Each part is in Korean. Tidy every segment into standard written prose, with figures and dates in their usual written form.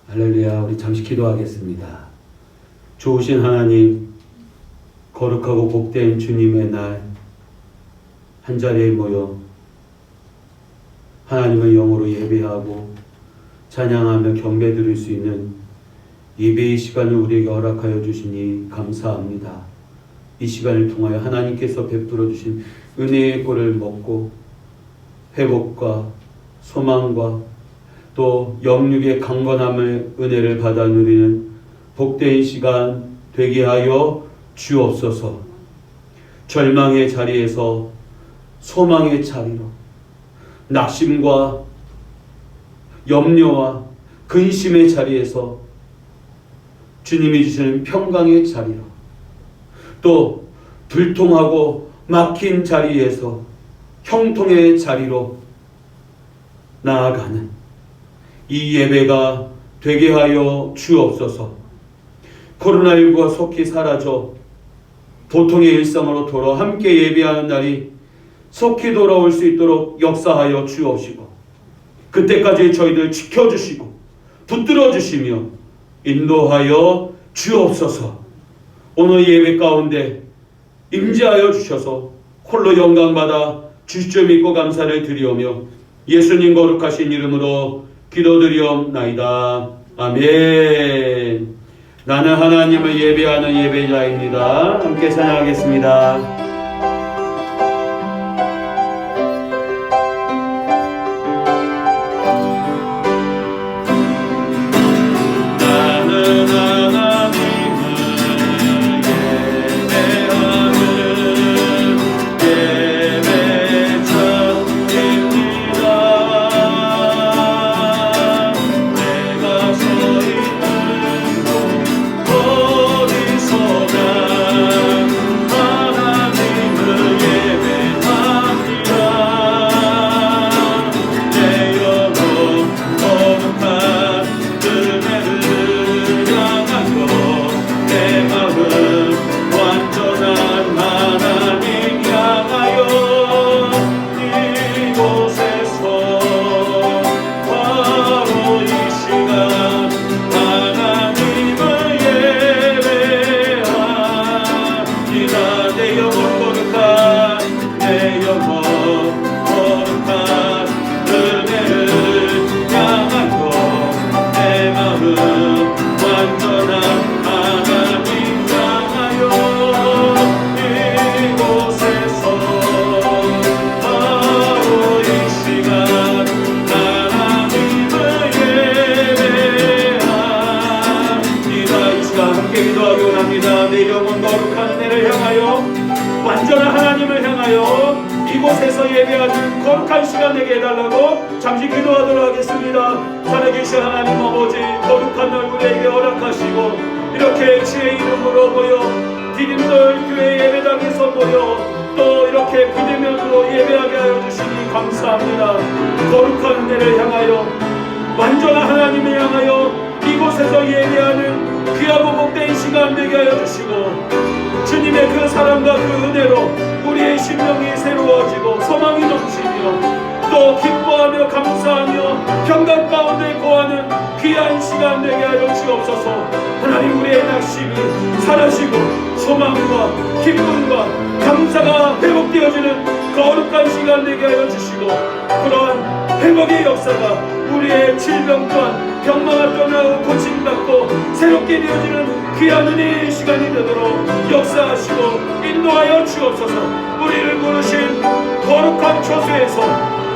할렐루야. 우리 잠시 기도하겠습니다. 좋으신 하나님, 거룩하고 복된 주님의 날 한자리에 모여 하나님의 영으로 예배하고 찬양하며 경배 드릴 수 있는 예배의 시간을 우리에게 허락하여 주시니 감사합니다. 이 시간을 통하여 하나님께서 베풀어 주신 은혜의 꼴을 먹고 회복과 소망과 또 영육의 강건함을 은혜를 받아 누리는 복된 시간 되게 하여 주옵소서. 절망의 자리에서 소망의 자리로, 낙심과 염려와 근심의 자리에서 주님이 주시는 평강의 자리로, 또 불통하고 막힌 자리에서 형통의 자리로 나아가는 이 예배가 되게 하여 주옵소서. 코로나19가 속히 사라져 보통의 일상으로 돌아 함께 예배하는 날이 속히 돌아올 수 있도록 역사하여 주옵시고, 그때까지 저희들 지켜주시고 붙들어 주시며 인도하여 주옵소서. 오늘 예배 가운데 임재하여 주셔서 홀로 영광받아 주실 줄 믿고 감사를 드리오며 예수님 거룩하신 이름으로 기도드리옵나이다. 아멘. 나는 하나님을 예배하는 예배자입니다. 함께 찬양하겠습니다. 내 영혼 거룩한 은혜를 향하여 완전한 하나님을 향하여 이곳에서 예배하는 거룩한 시간 되게 해달라고 잠시 기도하도록 하겠습니다. 살아계신 하나님 아버지, 거룩한 날 우리에게 허락하시고 이렇게 주의 이름으로 모여 디딤돌 교회 예배당에서 모여 또 이렇게 비대면으로 예배하게 하여 주시니 감사합니다. 거룩한 은혜를 향하여 완전한 하나님을 향하여 이곳에서 예배하는 귀하고 복된 시간 되게 하여 주시고, 주님의 그 사랑과 그 은혜로 우리의 심령이 새로워지고 소망이 넘치며 또 기뻐하며 감사하며 평강 가운데 거하는 귀한 시간 되게 하여 주옵소서. 하나님, 우리의 낙심이 사라지고 소망과 기쁨과 감사가 회복되어지는 거룩한 시간 되게 하여 주시고, 그러한 회복의 역사가 우리의 질병 또한 병마가 떠나고 고침받고 새롭게 되어지는 귀한 은혜의 시간이 되도록 역사하시고 인도하여 주옵소서. 우리를 부르신 거룩한 처소에서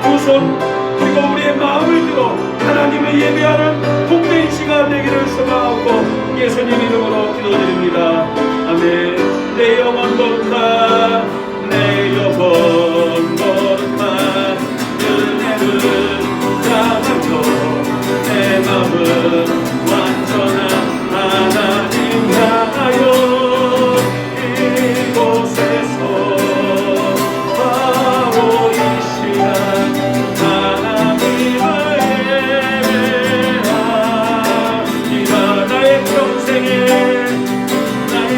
두 손 그리고 우리의 마음을 들어 하나님을 예배하는 복된 시간 되기를 소망하고 예수님 이름으로 기도드립니다. 아멘. 내 영혼 거룩한, 내 영혼 거룩한 은혜를 감하며 내 마음은 완전한 하나님 향하여 이곳에서 바로 이 시간 하나님을 예배하리라. 나의 평생에 나의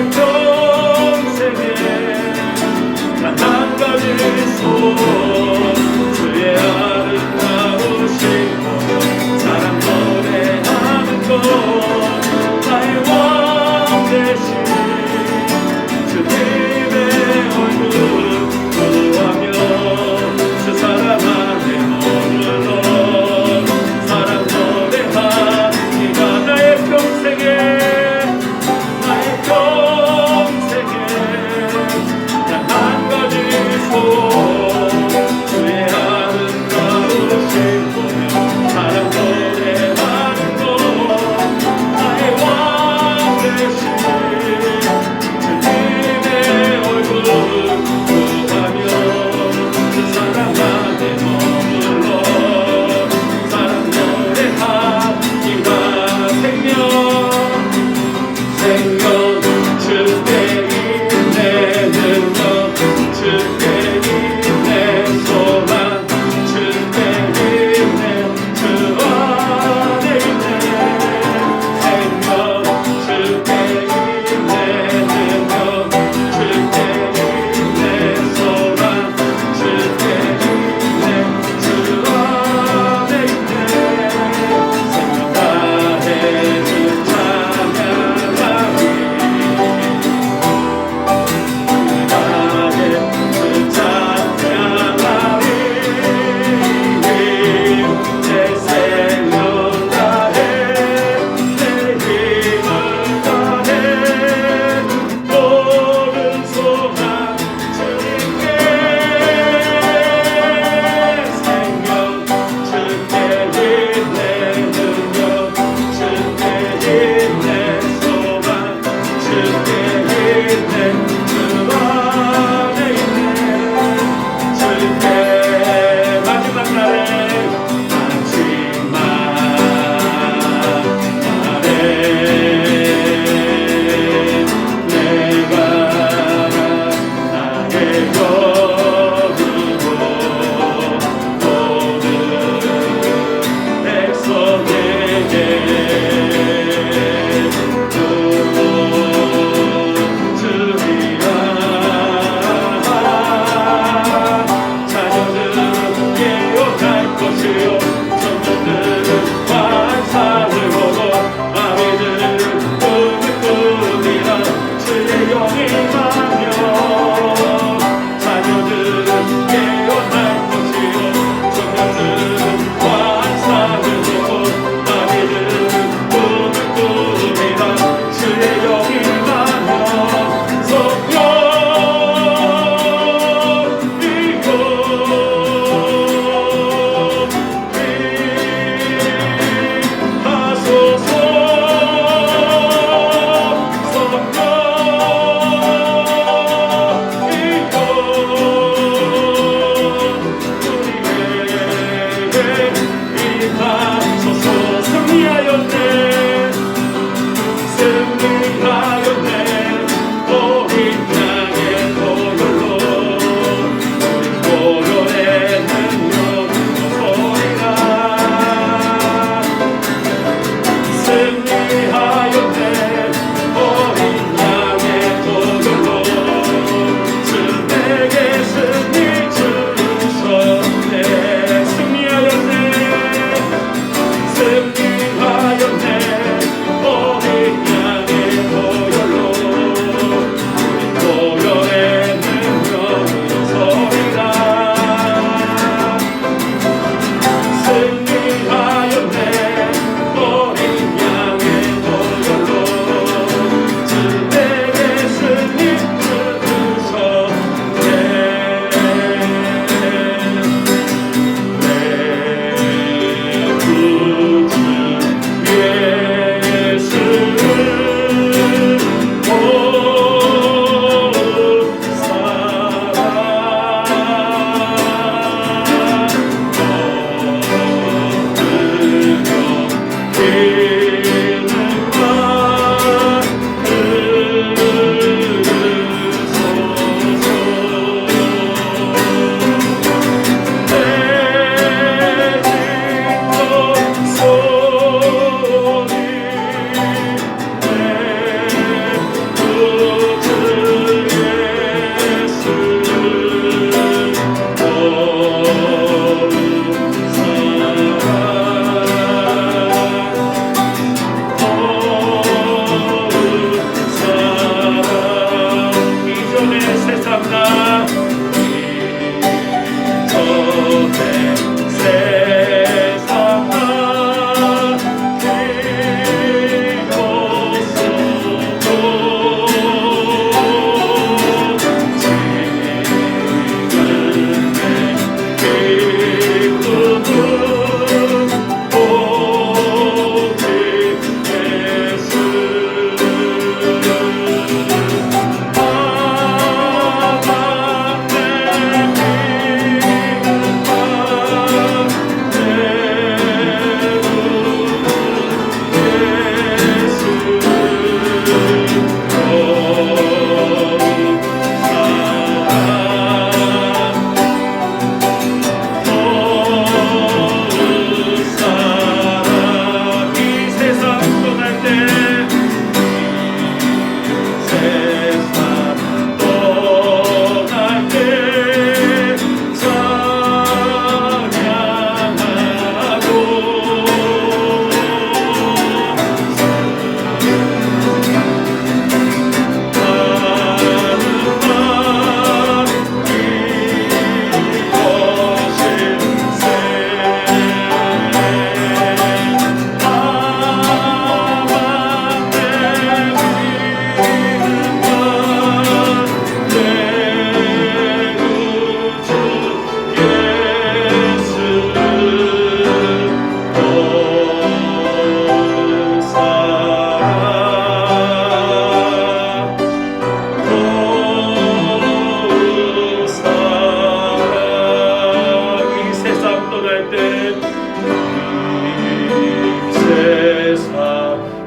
내가 나의 영이고 모든 백성에게 주리라. 자녀들은 깨어날 것이요 천년들은 환상을 보고 아비들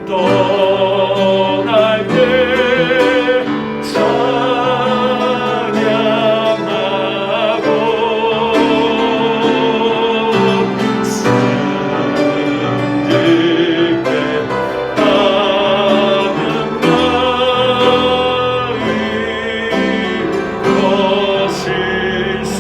떠날 때 찬양하고 승들게 하는 마음 것일세.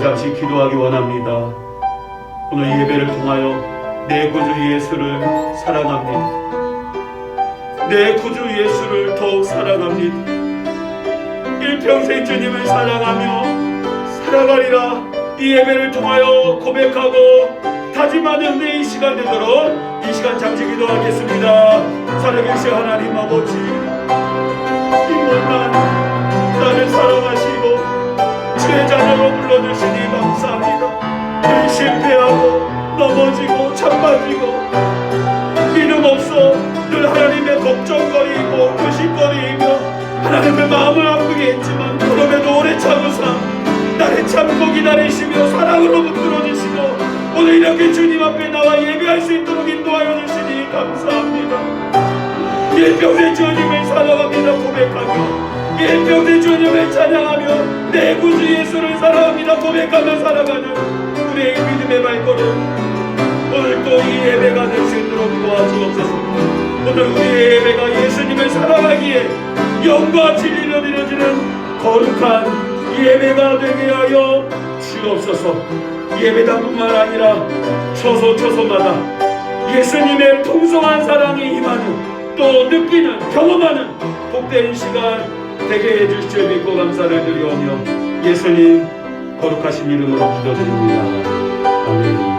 잠시 기도하기 원합니다. 오늘 예배를 통하여 내 구주 예수를 사랑합니다. 내 구주 예수를 더욱 사랑합니다. 일평생 주님을 사랑하며 살아가리라. 이 예배를 통하여 고백하고 다짐하는 내 이 시간 되도록 이 시간 잠시 기도하겠습니다. 살아계신 하나님 아버지, 이 못난 나를 사랑하시고 주의 자녀로 불러주시니 감사합니다. 늘 실패하고 넘어지고 자빠지고 믿음 없어 늘 하나님의 걱정거리고 근심거리이며 하나님의 마음을 아프게 했지만 그럼에도 오래 참으사 나를 참고 기다리시며 사랑으로 붙들어주시고 오늘 이렇게 주님 앞에 나와 예배할 수 있도록 인도하여 주시니 감사합니다. 일평생 주님을 사랑합니다. 고백하며 일평생 주님을 찬양하며 내 구주 예수를 사랑합니다. 고백하며 살아가는 우리의 믿음의 발걸음 오늘 또 이 예배가 될 수 있도록 도와주옵소서. 오늘 우리의 예배가 예수님을 사랑하기에 영과 진리로 이루어지는 거룩한 예배가 되게 하여 주옵소서. 예배당뿐만 아니라 처소처소마다 예수님의 풍성한 사랑이 임하는 또 느끼는 경험하는 복된 시간 되게 해주실 줄 믿고 감사를 드리오며 예수님 거룩하신 이름으로 기도드립니다. 아멘.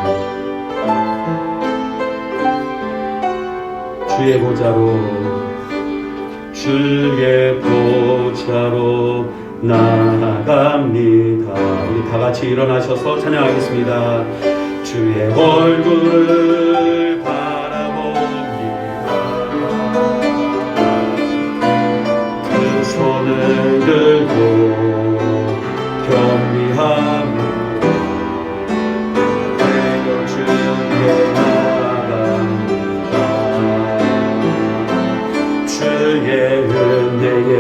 주의 보좌로 나아갑니다. 우리 다 같이 일어나셔서 찬양하겠습니다. 주의 얼굴을 바라봅니다. 그 손을 들고 겸비하며 내가 주께 나아갑니다. 주의 은혜에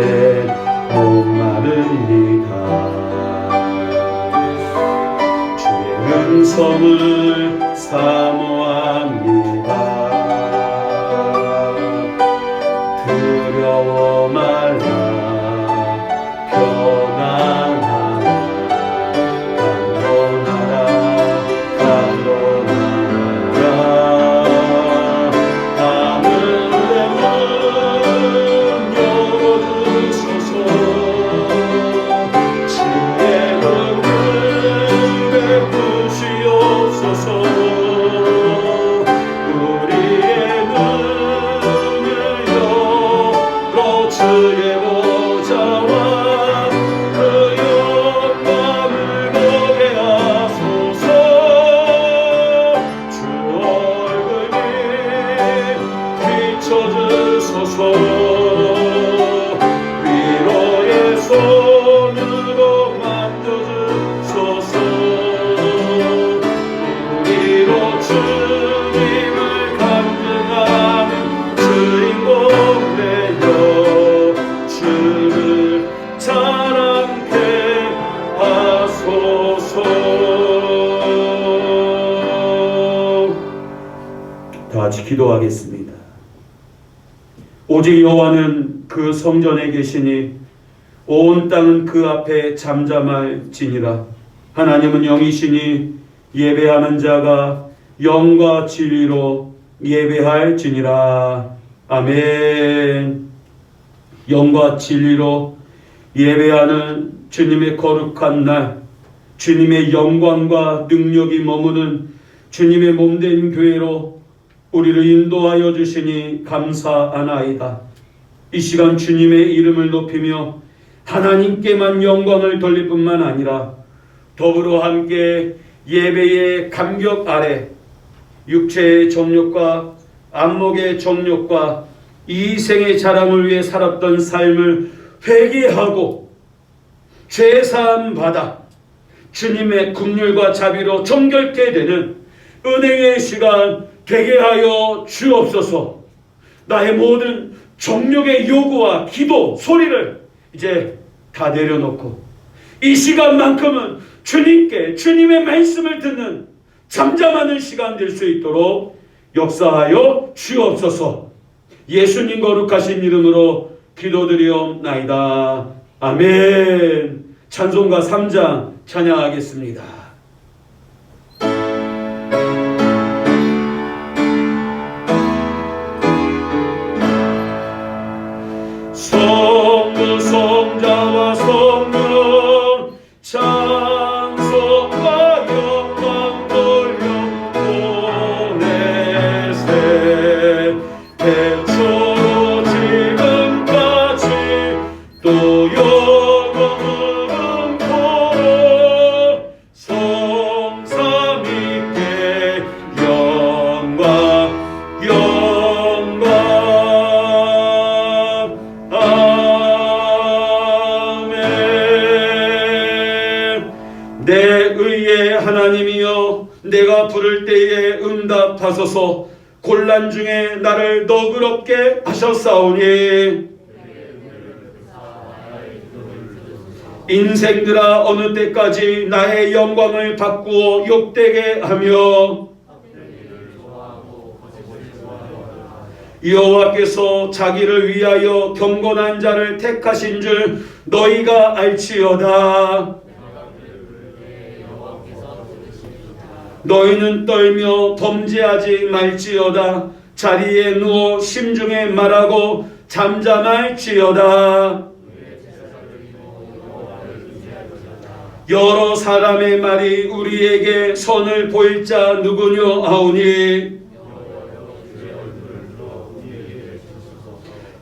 목마릅니다. 주의 음성을 사모합니다. 두려워 말라 평안하라 강건하라 하늘의 문 열어주소서. 주의 은혜 베푸시옵소서. 우리의 눈을 열어 주의 보좌와 그 영광을 보게 하소서. 주 얼굴이 비춰주소서. 위로의 손으로 만져주소서. 우리로 주님을 간증하는 주인공 되어 주를 자랑케 하소서. 다 같이 기도하겠습니다. 오직 여호와는 그 성전에 계시니 온 땅은 그 앞에 잠잠할지니라. 하나님은 영이시니 예배하는 자가 영과 진리로 예배할지니라. 아멘. 영과 진리로 예배하는 주님의 거룩한 날, 주님의 영광과 능력이 머무는 주님의 몸된 교회로 우리를 인도하여 주시니 감사하나이다. 이 시간 주님의 이름을 높이며 하나님께만 영광을 돌릴 뿐만 아니라 더불어 함께 예배의 감격 아래 육체의 정욕과 안목의 정욕과 이생의 자랑을 위해 살았던 삶을 회개하고 죄사함 받아 주님의 긍휼과 자비로 정결케 되는 은혜의 시간 되게 하여 주옵소서. 나의 모든 정욕의 요구와 기도 소리를 이제 다 내려놓고 이 시간만큼은 주님께 주님의 말씀을 듣는 잠잠하는 시간 될 수 있도록 역사하여 주옵소서. 예수님 거룩하신 이름으로 기도드리옵나이다. 아멘. 찬송가 3장 찬양하겠습니다. 성부 성자와 성령 찬송과 영광 돌려 보내세. 태초로 지금까지 또 영원은 고로 성삼위께 영광 영광. 아멘. 내 의의 하나님이여, 내가 부를 때에 응답하소서. 곤란 중에 나를 너그럽게 하셨사오니 인생들아 어느 때까지 나의 영광을 바꾸어 욕되게 하며 여호와께서 자기를 위하여 경건한 자를 택하신 줄 너희가 알지어다. 너희는 떨며 범죄하지 말지어다. 자리에 누워 심중에 말하고 잠잠할지어다. 여러 사람의 말이 우리에게 선을 보일 자 누구뇨 하오니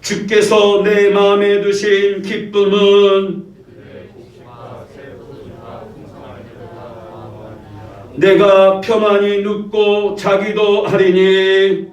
주께서 내 마음에 두신 기쁨은 내가 평안히 눕고 자기도 하리니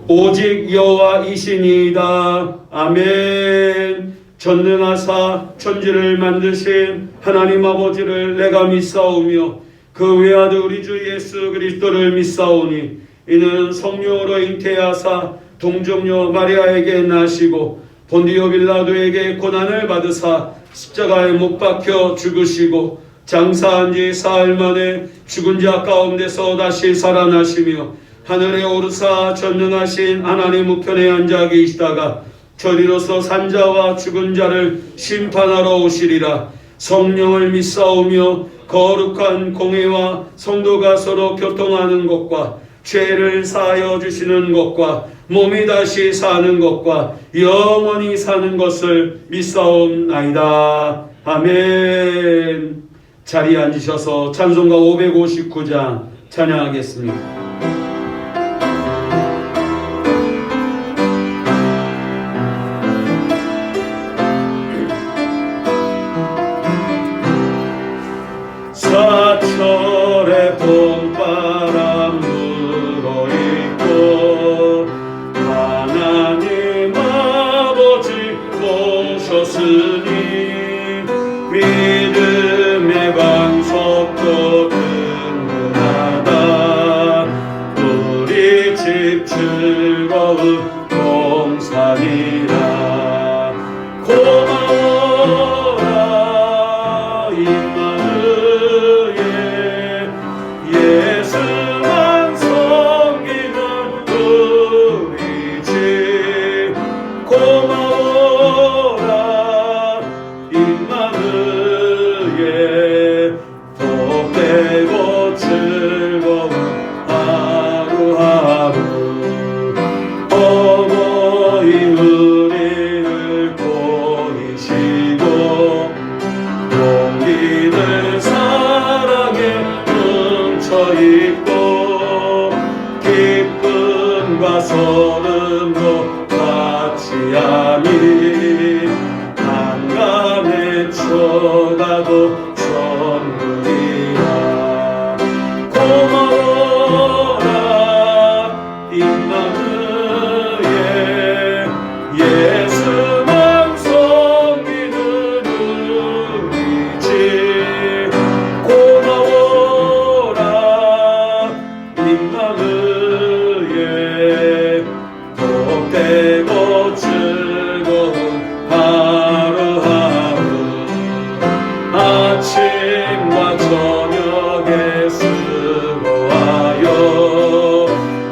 오직 여호와이시니이다. 아멘. 전능하사 천지를 만드신 하나님 아버지를 내가 믿사오며 그 외아들 우리 주 예수 그리스도를 믿사오니 이는 성령으로 잉태하사 동정녀 마리아에게 나시고 본디오 빌라도에게 고난을 받으사 십자가에 못 박혀 죽으시고 장사한 지 사흘 만에 죽은 자 가운데서 다시 살아나시며 하늘에 오르사 전능하신 하나님 우편에 앉아 계시다가 저리로서 산자와 죽은 자를 심판하러 오시리라. 성령을 믿사오며 거룩한 공회와 성도가 서로 교통하는 것과 죄를 사하여 주시는 것과 몸이 다시 사는 것과 영원히 사는 것을 믿사옵나이다. 아멘. 자리에 앉으셔서 찬송가 559장 찬양하겠습니다. 사철의 봄바람 불어있고 하나님 아버지 모셨으니 믿음의 방석도 든든하다. 우리들 사랑에 뭉쳐있고 기쁨과 소름도 같이 하니 한간의 초가도 천국이라. 고마워라 임마누엘 예수만 섬기는 우리 집. 고마워라 임마누엘 복되고 즐거운 하루하루 아침과 저녁에 수고하여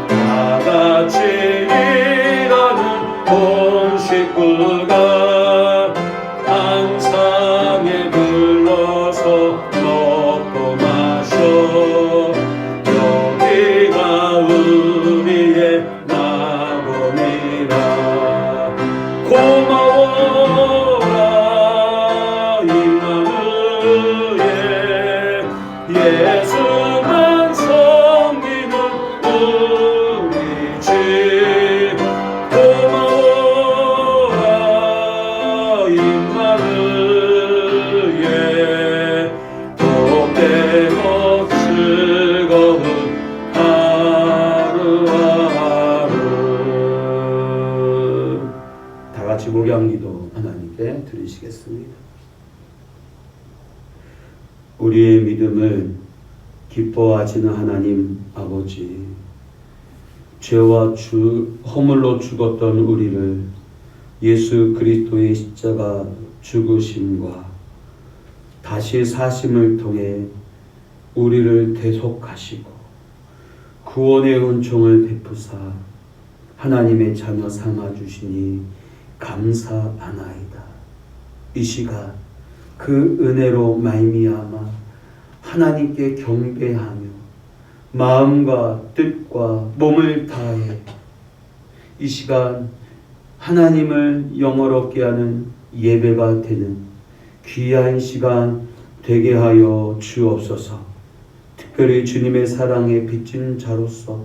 다같이 일하는 온 식구가 항상에 불러서 먹고 마셔. 여기가 우리의 낙원이라. 고마워라 임마누엘 예수만 섬기는 우리 집. 고마워라 임마누엘 복되고 즐거운 하루하루. 다같이 목양기도 하나님께 드리시겠습니다. 우리의 믿음을 기뻐하시는 하나님 아버지, 죄와 허물로 죽었던 우리를 예수 그리스도의 십자가 죽으심과 다시 사심을 통해 우리를 대속하시고 구원의 은총을 베푸사 하나님의 자녀 삼아주시니 감사하나이다. 이 시간 그 은혜로 말미암아 하나님께 경배하며 마음과 뜻과 몸을 다해 이 시간 하나님을 영화롭게 하는 예배가 되는 귀한 시간 되게 하여 주옵소서. 특별히 주님의 사랑에 빚진 자로서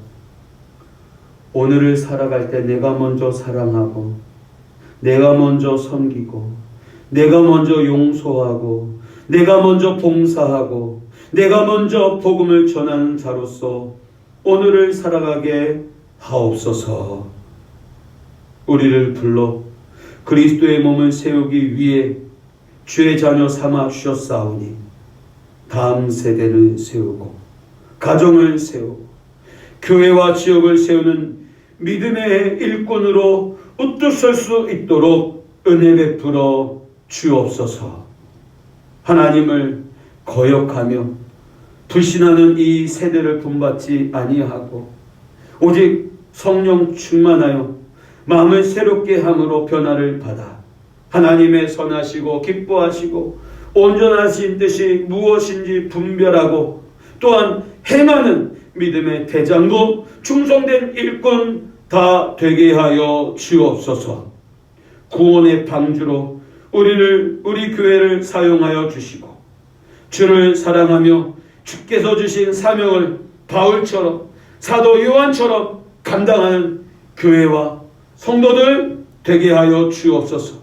오늘을 살아갈 때 내가 먼저 사랑하고 내가 먼저 섬기고 내가 먼저 용서하고 내가 먼저 봉사하고 내가 먼저 복음을 전하는 자로서 오늘을 살아가게 하옵소서. 우리를 불러 그리스도의 몸을 세우기 위해 주의 자녀 삼아 주셨사오니 다음 세대를 세우고 가정을 세우고 교회와 지역을 세우는 믿음의 일꾼으로 우뚝 설 수 있도록 은혜 베풀어 주옵소서. 하나님을 거역하며 불신하는 이 세대를 본받지 아니하고 오직 성령 충만하여 마음을 새롭게 함으로 변화를 받아 하나님의 선하시고 기뻐하시고 온전하신 뜻이 무엇인지 분별하고 또한 행하는 믿음의 대장도 충성된 일꾼 다 되게 하여 주옵소서. 구원의 방주로 우리 교회를 사용하여 주시고 주를 사랑하며 주께서 주신 사명을 바울처럼 사도 요한처럼 감당하는 교회와 성도들 되게 하여 주옵소서.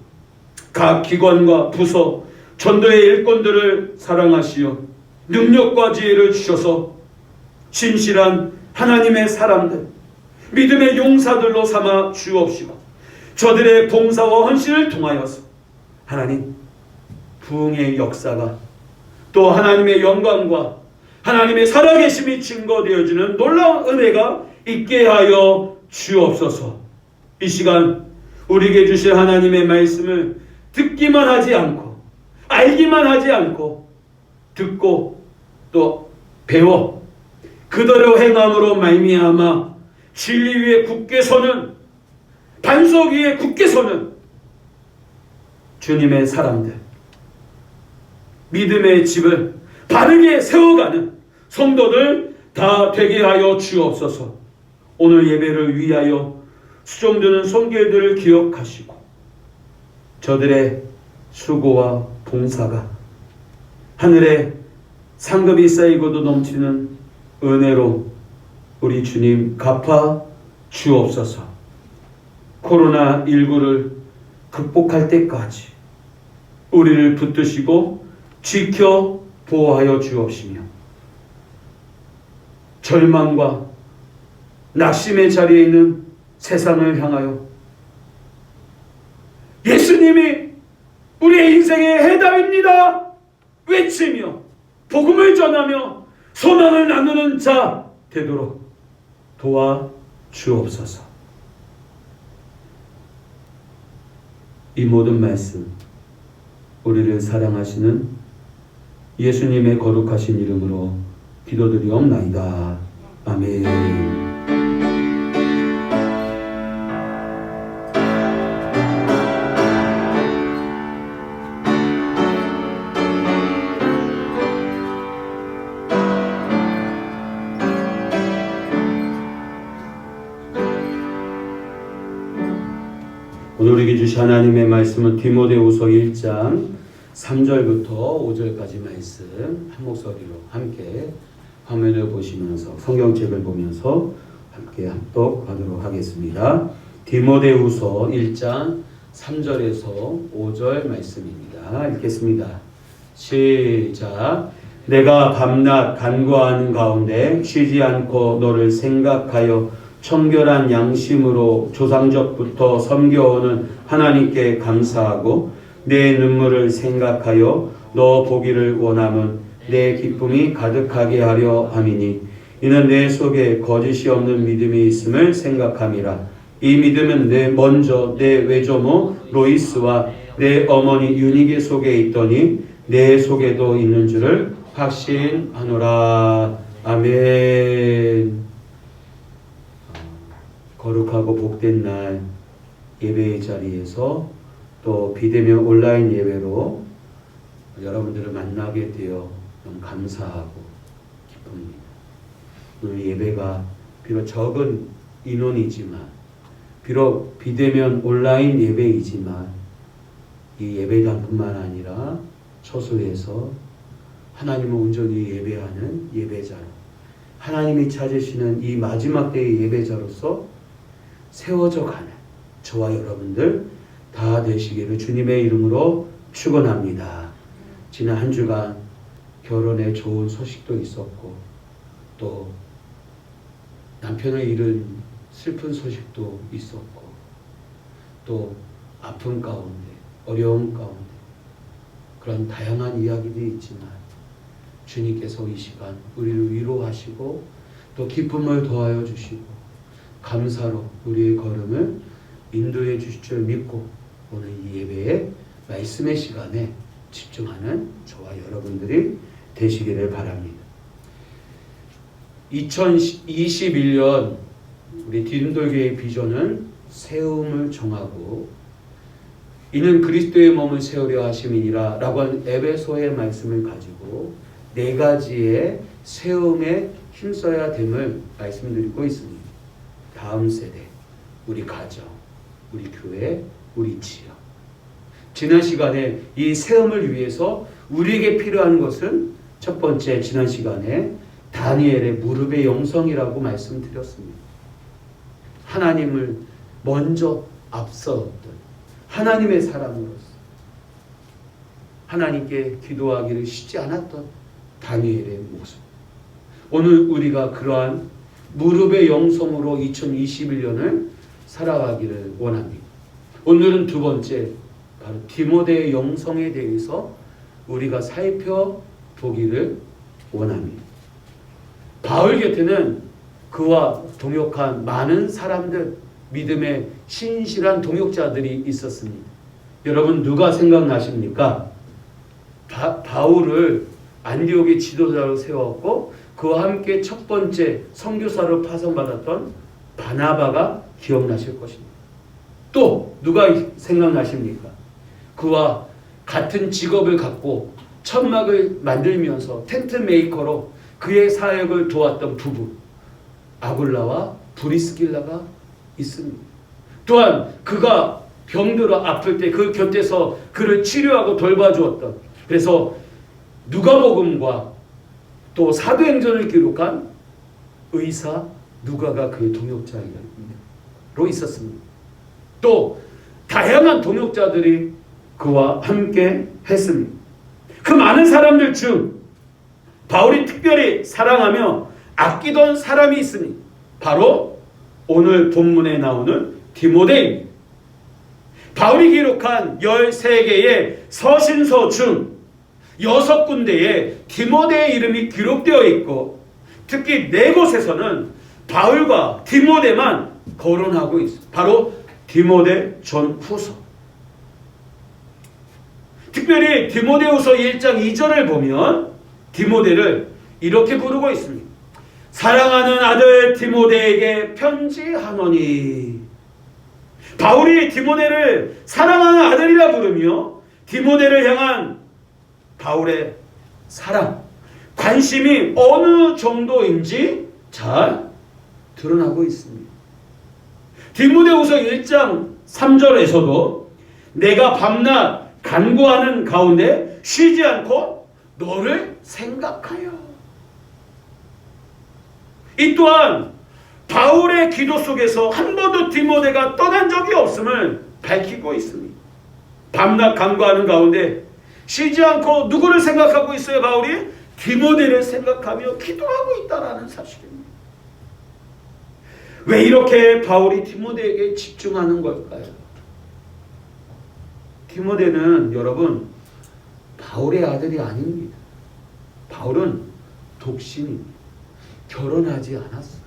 각 기관과 부서 전도의 일꾼들을 사랑하시어 능력과 지혜를 주셔서 진실한 하나님의 사람들 믿음의 용사들로 삼아 주옵시고 저들의 봉사와 헌신을 통하여서 하나님 부흥의 역사가 또 하나님의 영광과 하나님의 살아계심이 증거되어지는 놀라운 은혜가 있게 하여 주옵소서. 이 시간 우리에게 주실 하나님의 말씀을 듣기만 하지 않고 알기만 하지 않고 듣고 또 배워 그대로 행함으로 말미암아 진리 위에 굳게 서는 반석 위에 굳게 서는 주님의 사람들 믿음의 집을 바르게 세워가는 성도들 다 되게 하여 주옵소서. 오늘 예배를 위하여 수종드는 손길들을 기억하시고 저들의 수고와 봉사가 하늘에 상급이 쌓이고도 넘치는 은혜로 우리 주님 갚아 주옵소서. 코로나19를 극복할 때까지 우리를 붙드시고 지켜 보호하여 주옵시며, 절망과 낙심의 자리에 있는 세상을 향하여 예수님이 우리의 인생의 해답입니다 외치며 복음을 전하며 소망을 나누는 자 되도록 도와 주옵소서. 이 모든 말씀 우리를 사랑하시는 예수님의 거룩하신 이름으로 기도드리옵나이다. 아멘. 오늘 우리에게 주신 하나님의 말씀은 디모데후서 1장 3절부터 5절까지 말씀 한 목소리로 함께 화면을 보시면서 성경책을 보면서 함께 합독하도록 하겠습니다. 디모데후서 1장 3절에서 5절 말씀입니다. 읽겠습니다. 시작. 내가 밤낮 간구하는 가운데 쉬지 않고 너를 생각하여 청결한 양심으로 조상적부터 섬겨오는 하나님께 감사하고 내 눈물을 생각하여 너 보기를 원함은 내 기쁨이 가득하게 하려 함이니 이는 내 속에 거짓이 없는 믿음이 있음을 생각함이라. 이 믿음은 먼저 내 외조모 로이스와 내 어머니 유니게 속에 있더니 내 속에도 있는 줄을 확신하노라. 아멘. 거룩하고 복된 날 예배의 자리에서 또 비대면 온라인 예배로 여러분들을 만나게 되어 너무 감사하고 기쁩니다. 오늘 예배가 비록 적은 인원이지만, 비록 비대면 온라인 예배이지만 이 예배당뿐만 아니라 처소에서 하나님을 온전히 예배하는 예배자로, 하나님이 찾으시는 이 마지막 때의 예배자로서 세워져 가는 저와 여러분들 다 되시기를 주님의 이름으로 축원합니다. 지난 한 주간 결혼에 좋은 소식도 있었고 또 남편을 잃은 슬픈 소식도 있었고 또 아픔 가운데 어려움 가운데 그런 다양한 이야기들이 있지만 주님께서 이 시간 우리를 위로하시고 또 기쁨을 더하여 주시고 감사로 우리의 걸음을 인도해 주실 줄 믿고 오늘 이 예배의 말씀의 시간에 집중하는 저와 여러분들이 되시기를 바랍니다. 2021년 우리 디딤돌교회의 비전은 세움을 정하고 이는 그리스도의 몸을 세우려 하심이니라 라고 하는 에베소의 말씀을 가지고 4가지의 세움에 힘써야 됨을 말씀드리고 있습니다. 다음 세대, 우리 가정, 우리 교회, 우리 지역. 지난 시간에 이 세움을 위해서 우리에게 필요한 것은 첫 번째, 지난 시간에 다니엘의 무릎의 영성이라고 말씀드렸습니다. 하나님을 먼저 앞서었던 하나님의 사람으로서 하나님께 기도하기를 쉬지 않았던 다니엘의 모습. 오늘 우리가 그러한 무릎의 영성으로 2021년을 살아가기를 원합니다. 오늘은 두 번째, 바로 디모데의 영성에 대해서 우리가 살펴보기를 원합니다. 바울 곁에는 그와 동역한 많은 사람들, 믿음의 신실한 동역자들이 있었습니다. 여러분 누가 생각나십니까? 바울을 안디옥의 지도자로 세웠고 그와 함께 첫 번째 선교사로 파송받았던 바나바가 기억나실 것입니다. 또 누가 생각나십니까? 그와 같은 직업을 갖고 천막을 만들면서 텐트 메이커로 그의 사역을 도왔던 부부 아굴라와 브리스길라가 있습니다. 또한 그가 병들어 아플 때 그 곁에서 그를 치료하고 돌봐주었던, 그래서 누가복음과 또 사도행전을 기록한 의사 누가가 그의 동역자로 있었습니다. 또 다양한 동역자들이 그와 함께 했습니다. 그 많은 사람들 중 바울이 특별히 사랑하며 아끼던 사람이 있으니 바로 오늘 본문에 나오는 디모데입니다. 바울이 기록한 13개의 서신서 중 6군데에 디모데의 이름이 기록되어 있고 특히 4곳에서는 바울과 디모데만 거론하고 있습니다. 바로 디모데 전후서. 특별히 디모데후서 1장 2절을 보면 디모데를 이렇게 부르고 있습니다. 사랑하는 아들 디모데에게 편지하노니. 바울이 디모데를 사랑하는 아들이라 부르며 디모데를 향한 바울의 사랑, 관심이 어느 정도인지 잘 드러나고 있습니다. 디모데후서 1장 3절에서도 내가 밤낮 간구하는 가운데 쉬지 않고 너를 생각하여. 이 또한 바울의 기도 속에서 한 번도 디모데가 떠난 적이 없음을 밝히고 있습니다. 밤낮 간구하는 가운데 쉬지 않고 누구를 생각하고 있어요? 바울이 디모데를 생각하며 기도하고 있다는 사실입니다. 왜 이렇게 바울이 디모데에게 집중하는 걸까요? 디모데는 여러분 바울의 아들이 아닙니다. 바울은 독신입니다. 결혼하지 않았어요.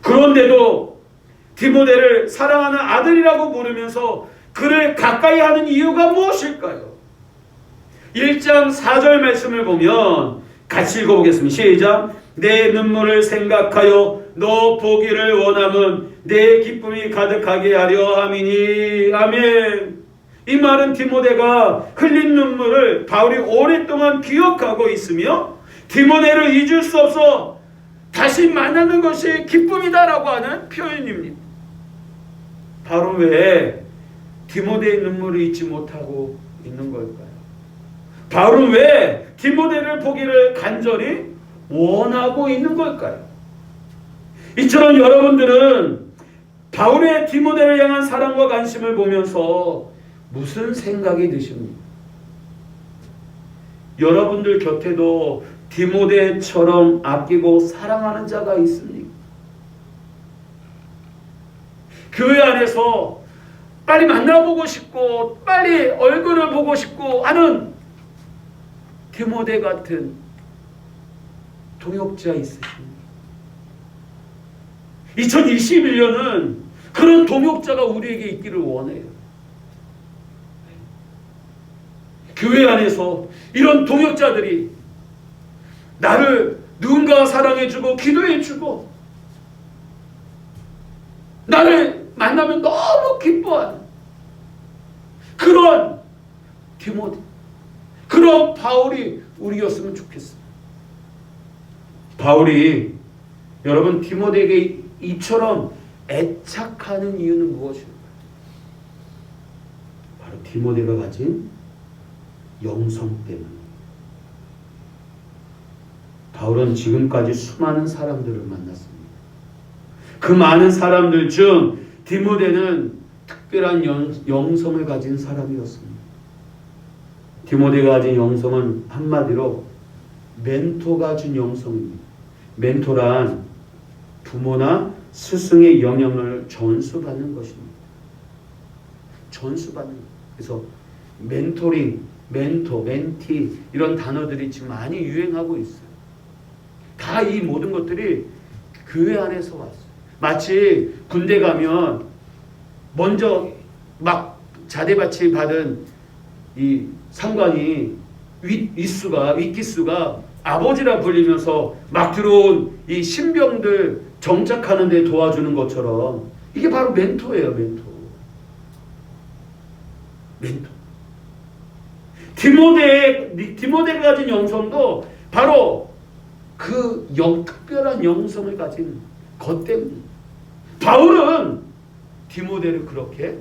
그런데도 디모데를 사랑하는 아들이라고 부르면서 그를 가까이 하는 이유가 무엇일까요? 1장 4절 말씀을 보면 같이 읽어보겠습니다. 시작. 내 눈물을 생각하여 너 보기를 원함은 내 기쁨이 가득하게 하려 함이니. 아멘. 이 말은 디모데가 흘린 눈물을 바울이 오랫동안 기억하고 있으며 디모데를 잊을 수 없어 다시 만나는 것이 기쁨이다라고 하는 표현입니다. 바로 왜 디모데의 눈물을 잊지 못하고 있는 걸까요? 바울은 왜 디모데를 보기를 간절히 원하고 있는 걸까요? 이처럼 여러분들은 바울의 디모데를 향한 사랑과 관심을 보면서 무슨 생각이 드십니까? 여러분들 곁에도 디모데처럼 아끼고 사랑하는 자가 있습니까? 교회 안에서 빨리 만나보고 싶고 빨리 얼굴을 보고 싶고 하는 디모데 같은 동역자 있으십니까? 2021년은 그런 동역자가 우리에게 있기를 원해요. 교회 안에서 이런 동역자들이 나를 누군가 사랑해주고 기도해주고 나를 만나면 너무 기뻐하는 그런 디모데, 그런 바울이 우리였으면 좋겠습니다. 바울이 여러분 디모데에게 이처럼 애착하는 이유는 무엇일까요? 바로 디모데가 가진 영성 때문입니다. 바울은 지금까지 수많은 사람들을 만났습니다. 그 많은 사람들 중 디모데는 특별한 영성을 가진 사람이었습니다. 디모데가 가진 영성은 한마디로 멘토가 준 영성입니다. 멘토란 부모나 스승의 영향을 전수받는 것입니다. 전수받는 것. 그래서 멘토링, 멘토, 멘티 이런 단어들이 지금 많이 유행하고 있어요. 다 이 모든 것들이 교회 안에서 왔어요. 마치 군대 가면 먼저 막 자대받치 받은 이 상관이 윗기수가 아버지라 불리면서 막 들어온 이 신병들 정착하는 데 도와주는 것처럼 이게 바로 멘토예요. 멘토. 디모데가 가진 영성도 바로 그 특별한 영성을 가진 것 때문에 바울은 디모데를 그렇게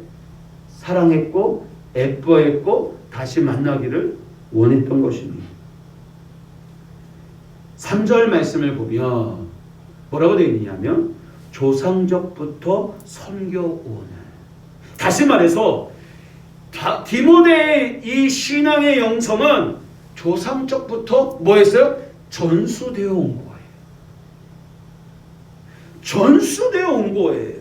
사랑했고 예뻐했고 다시 만나기를 원했던 것입니다. 3절 말씀을 보면 뭐라고 되어 있느냐면 조상적부터 섬겨오는, 다시 말해서 디모데의 이 신앙의 영성은 조상적부터 뭐 했어요? 전수되어 온 거예요. 전수되어 온 거예요.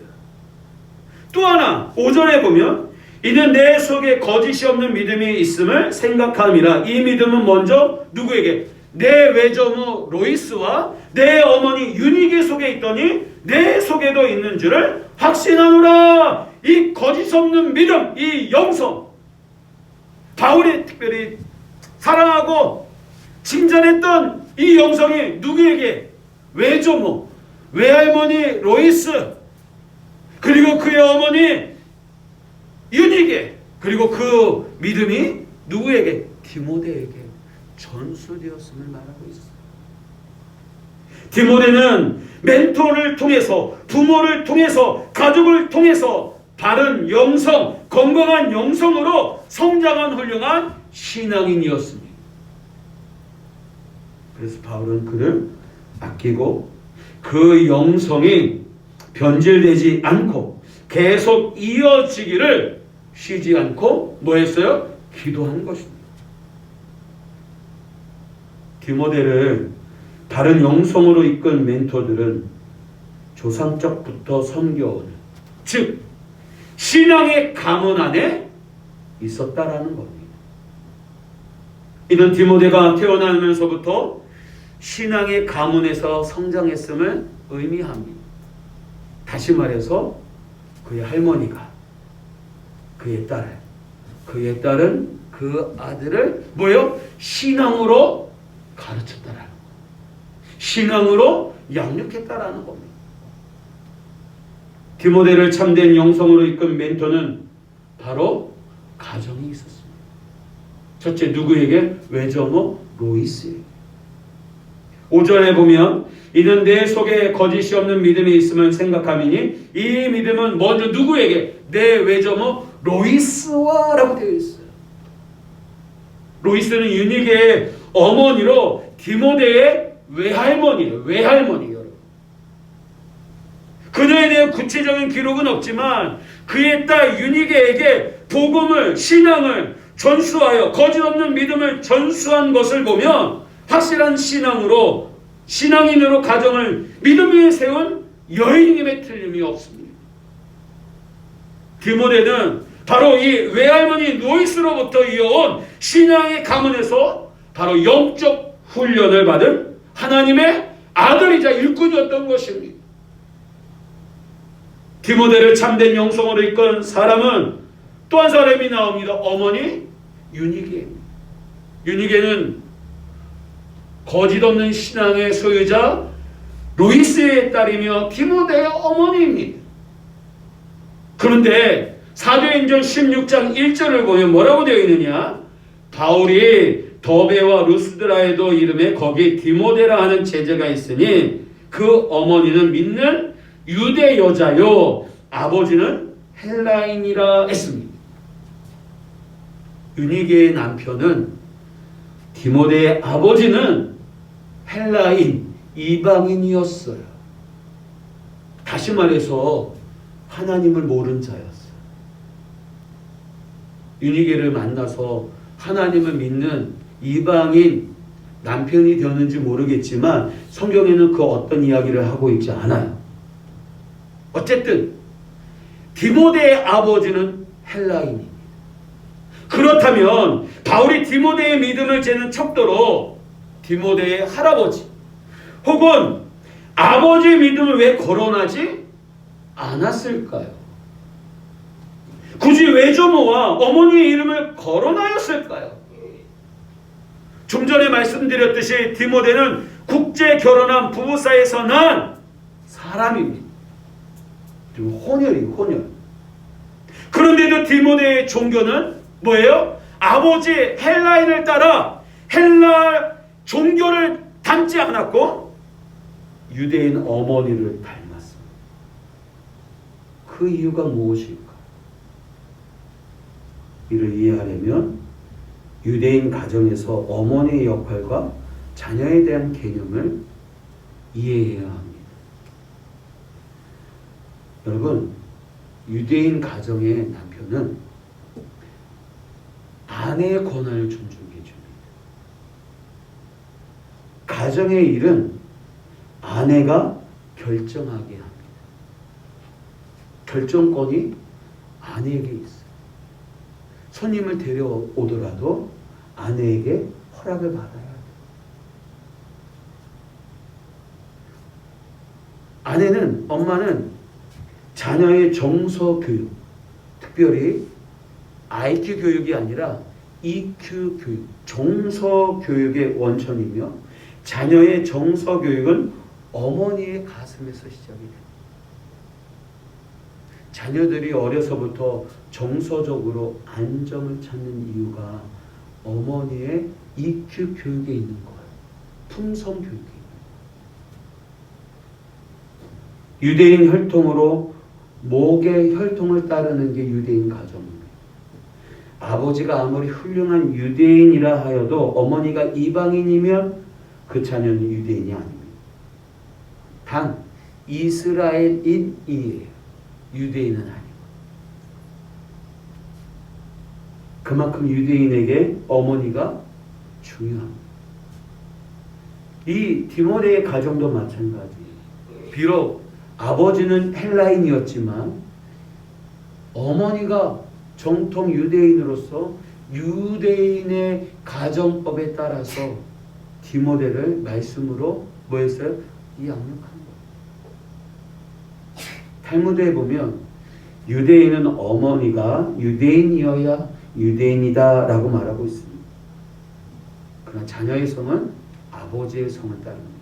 또 하나 5절에 보면 이는 내 속에 거짓이 없는 믿음이 있음을 생각함이라. 이 믿음은 먼저 누구에게? 내 외조모 로이스와 내 어머니 유니게 속에 있더니 내 속에도 있는 줄을 확신하노라. 이 거짓 없는 믿음, 이 영성, 바울이 특별히 사랑하고 칭찬했던 이 영성이 누구에게? 외조모, 외할머니 로이스, 그리고 그의 어머니 유니게, 그리고 그 믿음이 누구에게? 디모데에게 전수되었음을 말하고 있어요. 디모데는 멘토를 통해서, 부모를 통해서, 가족을 통해서 바른 영성, 건강한 영성으로 성장한 훌륭한 신앙인이었습니다. 그래서 바울은 그를 아끼고 그 영성이 변질되지 않고 계속 이어지기를 쉬지 않고 뭐 했어요? 기도한 것입니다. 디모데를 바른 영성으로 이끈 멘토들은 조상적부터 섬겨오는, 즉 신앙의 가문 안에 있었다라는 겁니다. 이는 디모데가 태어나면서부터 신앙의 가문에서 성장했음을 의미합니다. 다시 말해서 그의 할머니가 그의 딸은 그 아들을 뭐예요? 신앙으로 가르쳤다라는 거예요. 신앙으로 양육했다라는 겁니다. 디모데를 참된 영성으로 이끈 멘토는 바로 가정이 있었습니다. 첫째 누구에게? 외조모 로이스에게. 5절에 보면 이는 내 속에 거짓이 없는 믿음이 있음을 생각함이니 이 믿음은 먼저 누구에게? 내 외조모 로이스와 라고 되어 있어요. 로이스는 유니게의 어머니로 디모데의 외할머니예요. 여러분. 그녀에 대한 구체적인 기록은 없지만 그의 딸 유니게에게 복음을, 신앙을 전수하여 거짓 없는 믿음을 전수한 것을 보면 확실한 신앙인으로 가정을 믿음 위에 세운 여인임에 틀림이 없습니다. 디모데는 바로 이 외할머니 로이스로부터 이어온 신앙의 가문에서 바로 영적 훈련을 받은 하나님의 아들이자 일꾼이었던 것입니다. 디모데를 참된 영성으로 이끈 사람은 또 한 사람이 나옵니다. 어머니 유니게입니다. 유니게는 거짓 없는 신앙의 소유자 로이스의 딸이며 디모데의 어머니입니다. 그런데 사도행전 16장 1절을 보면 뭐라고 되어 있느냐? 바울이 더베와 루스드라에도 이름에 거기 디모데라 하는 제자가 있으니 그 어머니는 믿는 유대 여자요 아버지는 헬라인이라 했습니다. 유니게의 남편은 디모데의 아버지는 헬라인, 이방인이었어요. 다시 말해서 하나님을 모른 자였어요. 유니게를 만나서 하나님을 믿는 이방인 남편이 되었는지 모르겠지만 성경에는 그 어떤 이야기를 하고 있지 않아요. 어쨌든 디모데의 아버지는 헬라인입니다. 그렇다면 바울이 디모데의 믿음을 재는 척도로 디모데의 할아버지 혹은 아버지의 믿음을 왜 거론하지 않았을까요? 굳이 외조모와 어머니의 이름을 거론하였을까요? 좀 전에 말씀드렸듯이 디모데는 국제 결혼한 부부 사이에서 난 사람입니다. 혼혈. 그런데도 디모데의 종교는 뭐예요? 아버지 헬라인을 따라 헬라 종교를 닮지 않았고 유대인 어머니를 닮았습니다. 그 이유가 무엇일까? 이를 이해하려면 유대인 가정에서 어머니의 역할과 자녀에 대한 개념을 이해해야 합니다. 여러분, 유대인 가정의 남편은 아내의 권한을 존중해 줍니다. 가정의 일은 아내가 결정하게 합니다. 결정권이 아내에게 있어요. 손님을 데려오더라도 아내에게 허락을 받아야 돼요. 엄마는 자녀의 정서 교육, 특별히 IQ 교육이 아니라 EQ 교육, 정서 교육의 원천이며 자녀의 정서 교육은 어머니의 가슴에서 시작이 됩니다. 자녀들이 어려서부터 정서적으로 안정을 찾는 이유가 어머니의 EQ 교육에 있는 거예요. 품성 교육에 있는 거예요. 유대인 혈통으로 목의 혈통을 따르는 게 유대인 가정입니다. 아버지가 아무리 훌륭한 유대인이라 하여도 어머니가 이방인이면 그 자녀는 유대인이 아닙니다. 단 이스라엘인이에요. 유대인은 아니고. 그만큼 유대인에게 어머니가 중요합니다. 이 디모데의 가정도 마찬가지예요. 비록 아버지는 헬라인이었지만 어머니가 정통 유대인으로서 유대인의 가정법에 따라서 디모데를 말씀으로 뭐 했어요? 양육한 거예요. 탈무드에 보면 유대인은 어머니가 유대인이어야 유대인이다 라고 말하고 있습니다. 그러나 자녀의 성은 아버지의 성을 따릅니다.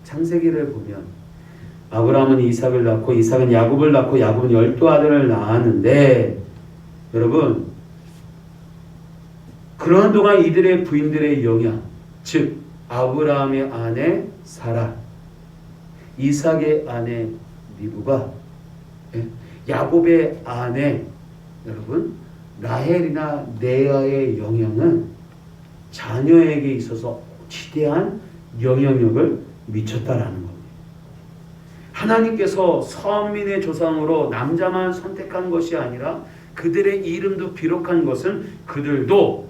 창세기를 보면 아브라함은 이삭을 낳고 이삭은 야곱을 낳고 야곱은 12아들을 낳았는데 여러분 그러한 동안 이들의 부인들의 영향, 즉 아브라함의 아내 사라, 이삭의 아내 리브가, 야곱의 아내 여러분 라헬이나 레아의 영향은 자녀에게 있어서 지대한 영향력을 미쳤다라는 겁니다. 하나님께서 선민의 조상으로 남자만 선택한 것이 아니라 그들의 이름도 기록한 것은 그들도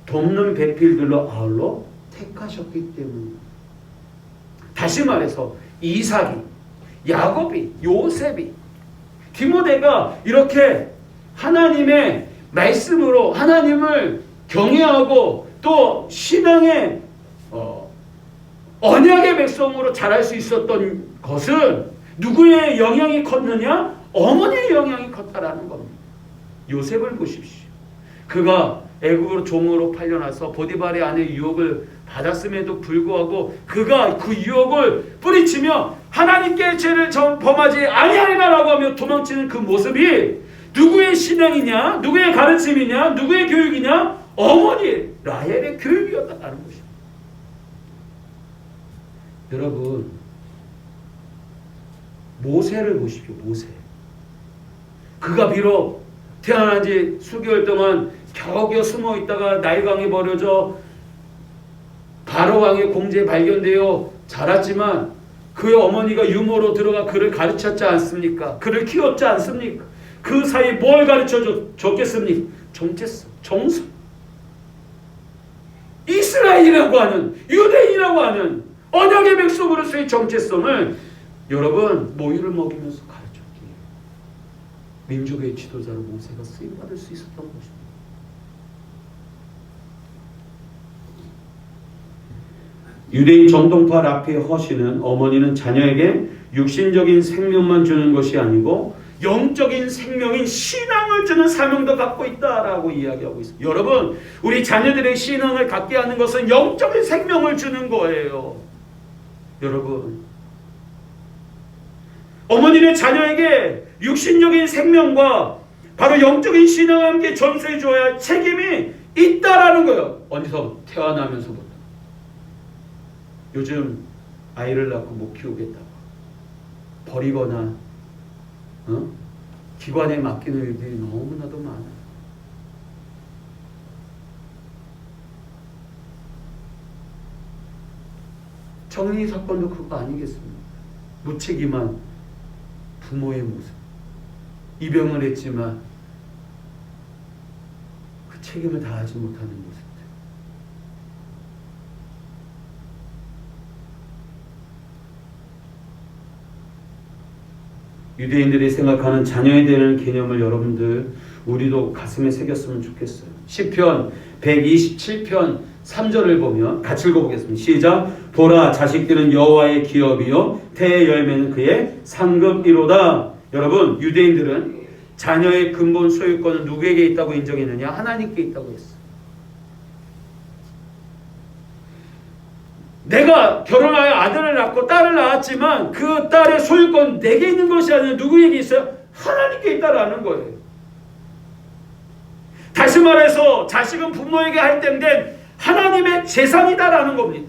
돕는 배필들로 아울러 택하셨기 때문입니다. 다시 말해서 이삭이, 야곱이, 요셉이, 디모데가 이렇게 하나님의 말씀으로 하나님을 경외하고 또 신앙의 언약의 백성으로 자랄 수 있었던 것은 누구의 영향이 컸느냐? 어머니의 영향이 컸다라는 겁니다. 요셉을 보십시오. 그가 애굽으로 종으로 팔려나서 보디발의 아내 유혹을 받았음에도 불구하고 그가 그 유혹을 뿌리치며 하나님께 죄를 범하지 아니하리라고 하며 도망치는 그 모습이 누구의 신앙이냐? 누구의 가르침이냐? 누구의 교육이냐? 어머니 라헬의 교육이었다는 것입니다. 여러분 모세를 보십시오. 모세. 그가 비록 태어난 지 수개월 동안 겨우겨우 숨어 있다가 나일강에 버려져 바로 왕의 공제에 발견되어 자랐지만 그의 어머니가 유모로 들어가 그를 가르쳤지 않습니까? 그를 키웠지 않습니까? 그 사이 뭘 가르쳐 줬겠습니까? 정체성, 정서. 이스라엘이라고 하는, 유대인이라고 하는 언약의 백성으로서의 정체성을 여러분 모유를 먹이면서 가르쳤기에 민족의 지도자로 모세가 쓰임받을 수 있었던 것입니다. 유대인 정통파 라피의 허시는 어머니는 자녀에게 육신적인 생명만 주는 것이 아니고 영적인 생명인 신앙을 주는 사명도 갖고 있다라고 이야기하고 있습니다. 여러분 우리 자녀들의 신앙을 갖게 하는 것은 영적인 생명을 주는 거예요. 여러분 어머니는 자녀에게 육신적인 생명과 바로 영적인 신앙과 함께 전수해 줘야 할 책임이 있다라는 거예요. 어디서? 태어나면서부터. 요즘 아이를 낳고 못 키우겠다고 버리거나 기관에 맡기는 일들이 너무나도 많아요. 정리 사건도 그거 아니겠습니까? 무책임한 부모의 모습. 입양을 했지만 그 책임을 다하지 못하는 모습들. 유대인들이 생각하는 자녀에 대한 개념을 여러분들 우리도 가슴에 새겼으면 좋겠어요. 시편 127편 3절을 보면 같이 읽어보겠습니다. 시작. 보라, 자식들은 여호와의 기업이요 태의 열매는 그의 상급이로다. 여러분, 유대인들은 자녀의 근본 소유권은 누구에게 있다고 인정했느냐? 하나님께 있다고 했어요. 내가 결혼하여 아들을 낳고 딸을 낳았지만 그 딸의 소유권 내게 있는 것이 아니라 누구에게 있어요? 하나님께 있다라는 거예요. 다시 말해서 자식은 부모에게 할당된 하나님의 재산이다라는 겁니다.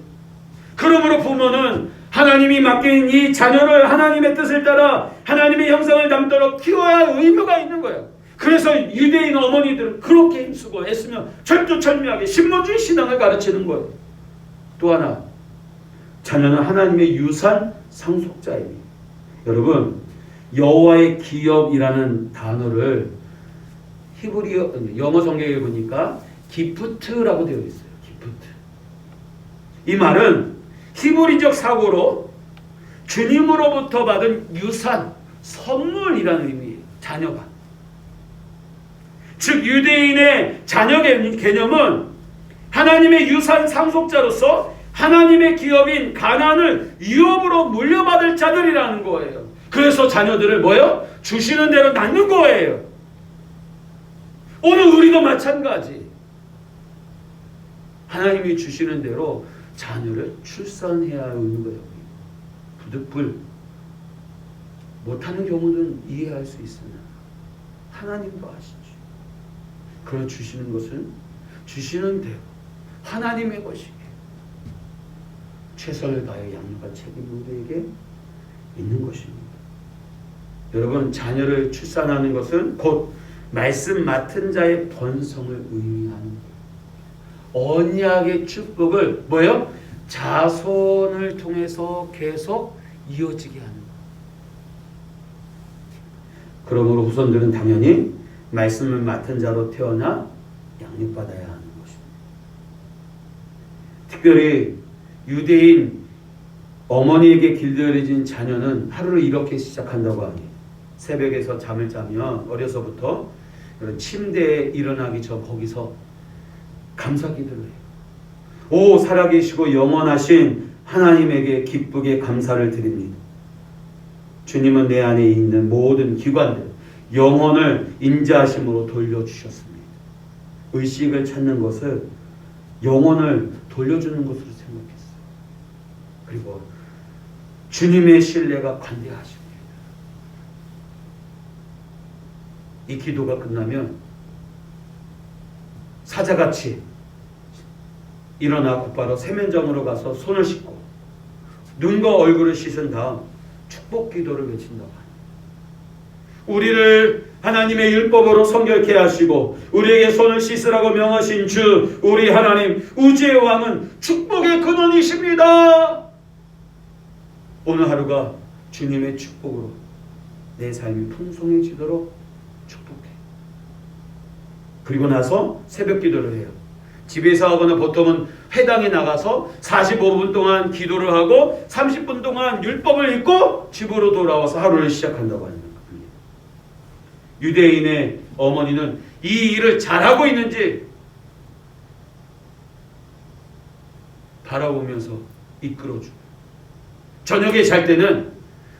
그러므로 부모는 하나님이 맡긴 이 자녀를 하나님의 뜻을 따라 하나님의 형상을 담도록 키워야 할 의무가 있는 거예요. 그래서 유대인 어머니들은 그렇게 힘쓰고 애쓰며 철두철미하게 신문주의 신앙을 가르치는 거예요. 또 하나, 자녀는 하나님의 유산 상속자입니다. 여러분, 여호와의 기업이라는 단어를 히브리어 영어 성경에 보니까 기프트라고 되어 있어요. 기프트. 이 말은 히브리적 사고로 주님으로부터 받은 유산, 선물이라는 의미예요. 자녀가. 즉 유대인의 자녀 개념은 하나님의 유산 상속자로서 하나님의 기업인 가나안을 유업으로 물려받을 자들이라는 거예요. 그래서 자녀들을 뭐예요? 주시는 대로 낳는 거예요. 오늘 우리도 마찬가지. 하나님이 주시는 대로 자녀를 출산해야 하는 거예요. 부득불 못하는 경우는 이해할 수 있으나 하나님도 아시죠. 그러 주시는 것은 주시는 대로 하나님의 것이기에 최선을 다해 양육할 책임이 우리에게 있는 것입니다. 여러분, 자녀를 출산하는 것은 곧 말씀 맡은 자의 번성을 의미하는 거예요. 언약의 축복을 뭐예요? 자손을 통해서 계속 이어지게 하는 거예요. 그러므로 후손들은 당연히 말씀을 맡은 자로 태어나 양육받아야 하는 것입니다. 특별히 유대인 어머니에게 길들여진 자녀는 하루를 이렇게 시작한다고 합니다. 새벽에서 잠을 자면 어려서부터 그런 침대에 일어나기 전 거기서 감사 기도를 해요. 오 살아계시고 영원하신 하나님에게 기쁘게 감사를 드립니다. 주님은 내 안에 있는 모든 기관들 영혼을 인자하심으로 돌려주셨습니다. 의식을 찾는 것을 영혼을 돌려주는 것으로 생각했어요. 그리고 주님의 신뢰가 관대하십니다. 이 기도가 끝나면 사자같이 일어나 곧바로 세면장으로 가서 손을 씻고 눈과 얼굴을 씻은 다음 축복 기도를 외친다고 합니다. 우리를 하나님의 율법으로 성결케 하시고 우리에게 손을 씻으라고 명하신 주 우리 하나님 우주의 왕은 축복의 근원이십니다. 오늘 하루가 주님의 축복으로 내 삶이 풍성해지도록 축복해. 그리고 나서 새벽 기도를 해요. 집에서 하거나 보통은 회당에 나가서 45분 동안 기도를 하고 30분 동안 율법을 읽고 집으로 돌아와서 하루를 시작한다고 하는 겁니다. 유대인의 어머니는 이 일을 잘하고 있는지 바라보면서 이끌어주고 저녁에 잘 때는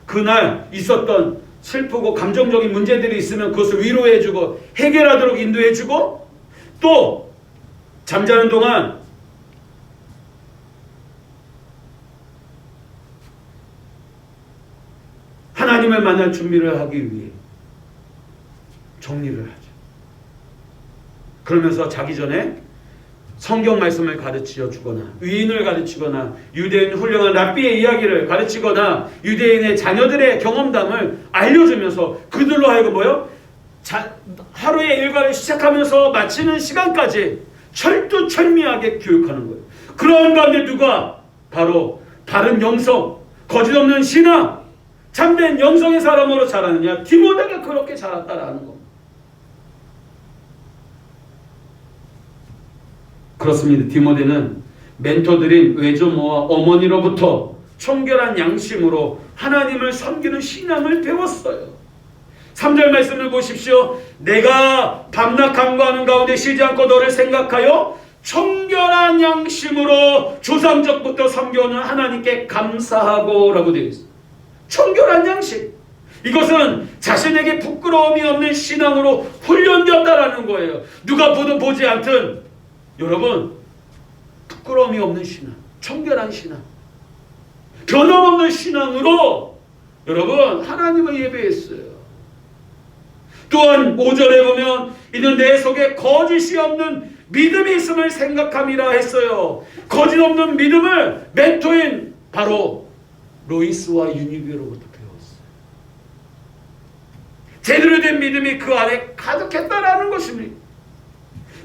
그날 있었던 슬프고 감정적인 문제들이 있으면 그것을 위로해주고 해결하도록 인도해주고 또 잠자는 동안 하나님을 만날 준비를 하기 위해 정리를 하죠. 그러면서 자기 전에 성경 말씀을 가르쳐 주거나 위인을 가르치거나 유대인 훌륭한 랍비의 이야기를 가르치거나 유대인의 자녀들의 경험담을 알려주면서 그들로 하여금 뭐요? 하루의 일과를 시작하면서 마치는 시간까지 철두철미하게 교육하는 거예요. 그런 가운데 누가? 바로 바른 영성, 거짓 없는 신앙, 참된 영성의 사람으로 자라느냐? 디모데가 그렇게 자랐다라는 겁니다. 그렇습니다. 디모데는 멘토들인 외조모와 어머니로부터 청결한 양심으로 하나님을 섬기는 신앙을 배웠어요. 3절 말씀을 보십시오. 내가 밤낮 간구하는 가운데 쉬지 않고 너를 생각하여 청결한 양심으로 조상적부터 섬겨오는 하나님께 감사하고 라고 되어 있어요. 청결한 양심. 이것은 자신에게 부끄러움이 없는 신앙으로 훈련되었다라는 거예요. 누가 보든 보지 않든 여러분, 부끄러움이 없는 신앙, 청결한 신앙, 변함없는 신앙으로 여러분 하나님을 예배했어요. 또한 5절에 보면 이는 내 속에 거짓이 없는 믿음이 있음을 생각함이라 했어요. 거짓 없는 믿음을 멘토인 바로 로이스와 유니비로부터 배웠어요. 제대로 된 믿음이 그 안에 가득했다라는 것입니다.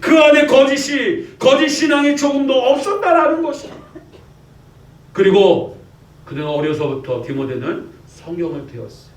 그 안에 거짓 신앙이 조금도 없었다라는 것입니다. 그리고 그는 어려서부터 디모데는 성경을 배웠어요.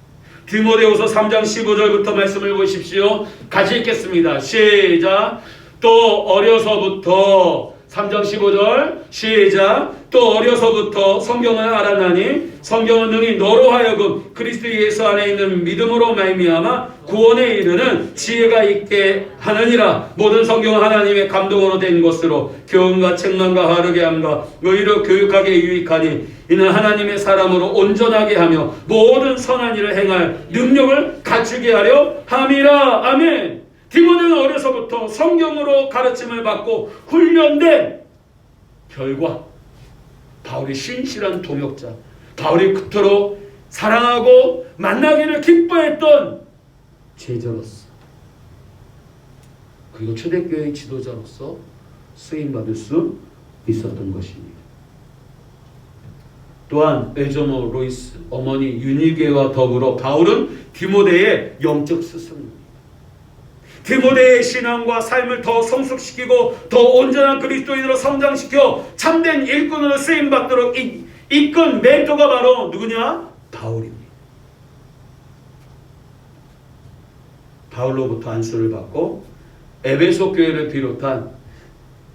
디모데후서 3장 15절부터 말씀을 보십시오. 같이 읽겠습니다. 시작. 또 어려서부터 3장 15절 시작. 또 어려서부터 성경을 알아나니 성경은 능히 너로 하여금 그리스도 예수 안에 있는 믿음으로 말미암아 구원에 이르는 지혜가 있게 하느니라. 모든 성경은 하나님의 감동으로 된 것으로 교훈과 책망과 바르게 함과 의로 교육하게 유익하니 이는 하나님의 사람으로 온전하게 하며 모든 선한 일을 행할 능력을 갖추게 하려 함이라. 아멘. 디모데는 어려서부터 성경으로 가르침을 받고 훈련된 결과 바울이 신실한 동역자, 바울이 그토록 사랑하고 만나기를 기뻐했던 제자로서 그리고 초대교회의 지도자로서 쓰임받을 수 있었던 것입니다. 또한 외조모 로이스, 어머니 유니게와 더불어 바울은 디모데의 영적 스승입니다. 디모데의 신앙과 삶을 더 성숙시키고 더 온전한 그리스도인으로 성장시켜 참된 일꾼으로 쓰임받도록 이끈 멘토가 바로 누구냐? 바울입니다. 바울로부터 안수를 받고 에베소 교회를 비롯한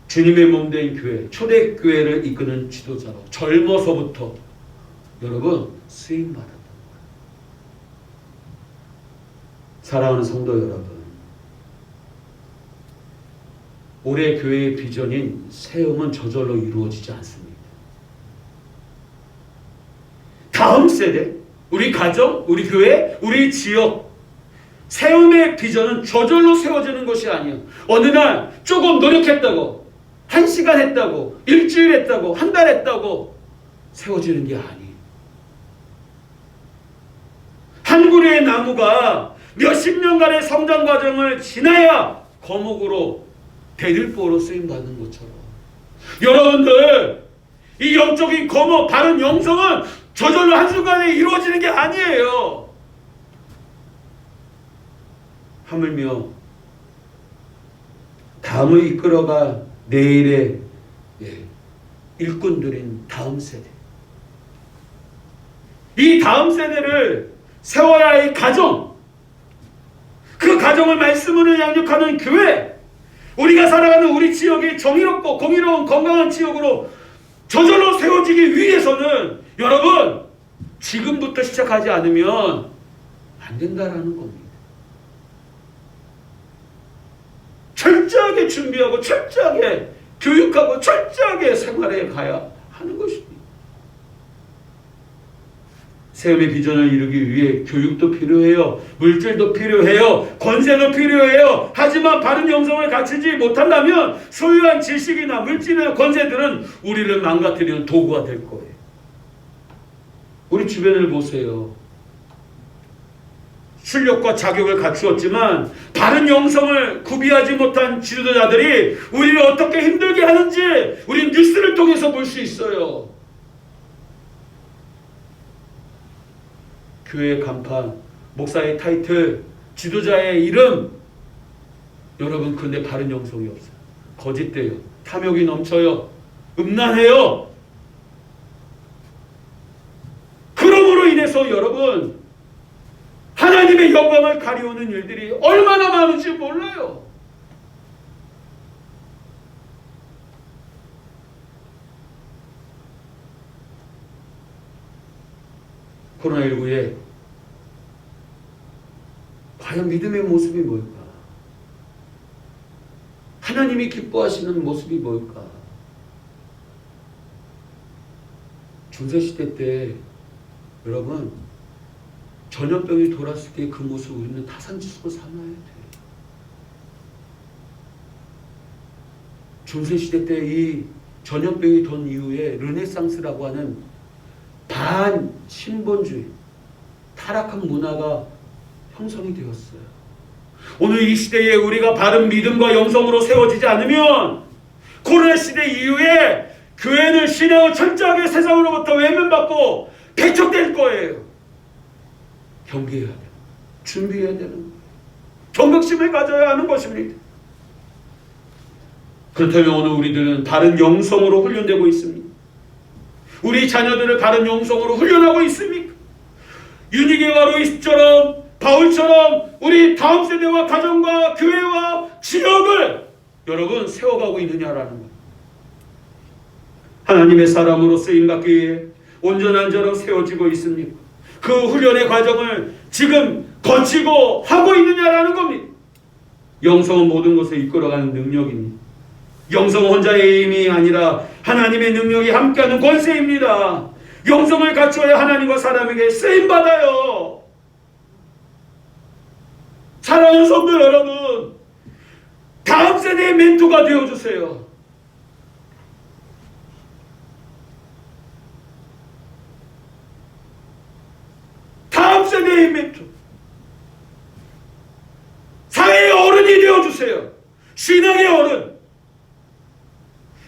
주님의 몸된 교회, 초대교회를 이끄는 지도자로 젊어서부터 여러분 쓰임받았던 거예요. 사랑하는 성도 여러분, 올해 교회의 비전인 세움은 저절로 이루어지지 않습니다. 다음 세대, 우리 가정, 우리 교회, 우리 지역, 세움의 비전은 저절로 세워지는 것이 아니에요. 어느 날 조금 노력했다고, 1시간 했다고, 일주일 했다고, 한 달 했다고 세워지는 게 아니에요. 한 그루의 나무가 몇십 년간의 성장 과정을 지나야 거목으로 대들보로 쓰임받는 것처럼 여러분들 이 영적인 거목, 바른 영성은 저절로 한순간에 이루어지는 게 아니에요. 하물며 다음을 이끌어가 내일의 일꾼들인 다음 세대, 이 다음 세대를 세워야 할 가정, 그 가정을 말씀으로 양육하는 교회, 우리가 살아가는 우리 지역이 정의롭고 공의로운 건강한 지역으로 저절로 세워지기 위해서는 여러분 지금부터 시작하지 않으면 안 된다라는 겁니다. 철저하게 준비하고 철저하게 교육하고 철저하게 생활해 가야 하는 것입니다. 세움의 비전을 이루기 위해 교육도 필요해요. 물질도 필요해요. 권세도 필요해요. 하지만 바른 영성을 갖추지 못한다면 소유한 지식이나 물질이나 권세들은 우리를 망가뜨리는 도구가 될 거예요. 우리 주변을 보세요. 실력과 자격을 갖추었지만 바른 영성을 구비하지 못한 지도자들이 우리를 어떻게 힘들게 하는지 우리 뉴스를 통해서 볼 수 있어요. 교회의 간판, 목사의 타이틀, 지도자의 이름, 여러분 그런데 바른 영성이 없어요. 거짓돼요. 탐욕이 넘쳐요. 음란해요. 통해서 여러분 하나님의 영광을 가리우는 일들이 얼마나 많은지 몰라요. 코로나19에 과연 믿음의 모습이 뭘까? 하나님이 기뻐하시는 모습이 뭘까? 중세시대 때 여러분 전염병이 돌았을 때 그 모습 우리는 타산지석을 삼아야 돼요. 중세시대 때 이 전염병이 돈 이후에 르네상스라고 하는 반신본주의 타락한 문화가 형성이 되었어요. 오늘 이 시대에 우리가 바른 믿음과 영성으로 세워지지 않으면 코로나 시대 이후에 교회는 신앙을 철저하게 세상으로부터 외면받고 배척될 거예요. 경계해야 돼요. 준비해야 되는 거예요. 경각심을 가져야 하는 것입니다. 그렇다면 오늘 우리들은 바른 영성으로 훈련되고 있습니다. 우리 자녀들을 바른 영성으로 훈련하고 있습니까? 유니게와 로이스처럼 바울처럼 우리 다음 세대와 가정과 교회와 지역을 여러분 세워가고 있느냐라는 거예요. 하나님의 사람으로 쓰임받기 위해 온전한 자로 세워지고 있습니까? 그 훈련의 과정을 지금 거치고 하고 있느냐라는 겁니다. 영성은 모든 것을 이끌어가는 능력입니다. 영성은 혼자의 힘이 아니라 하나님의 능력이 함께하는 권세입니다. 영성을 갖춰야 하나님과 사람에게 쓰임받아요. 사랑하는 성도 여러분, 다음 세대의 멘토가 되어주세요. 다음 세대의 멘토, 사회의 어른이 되어주세요. 신앙의 어른,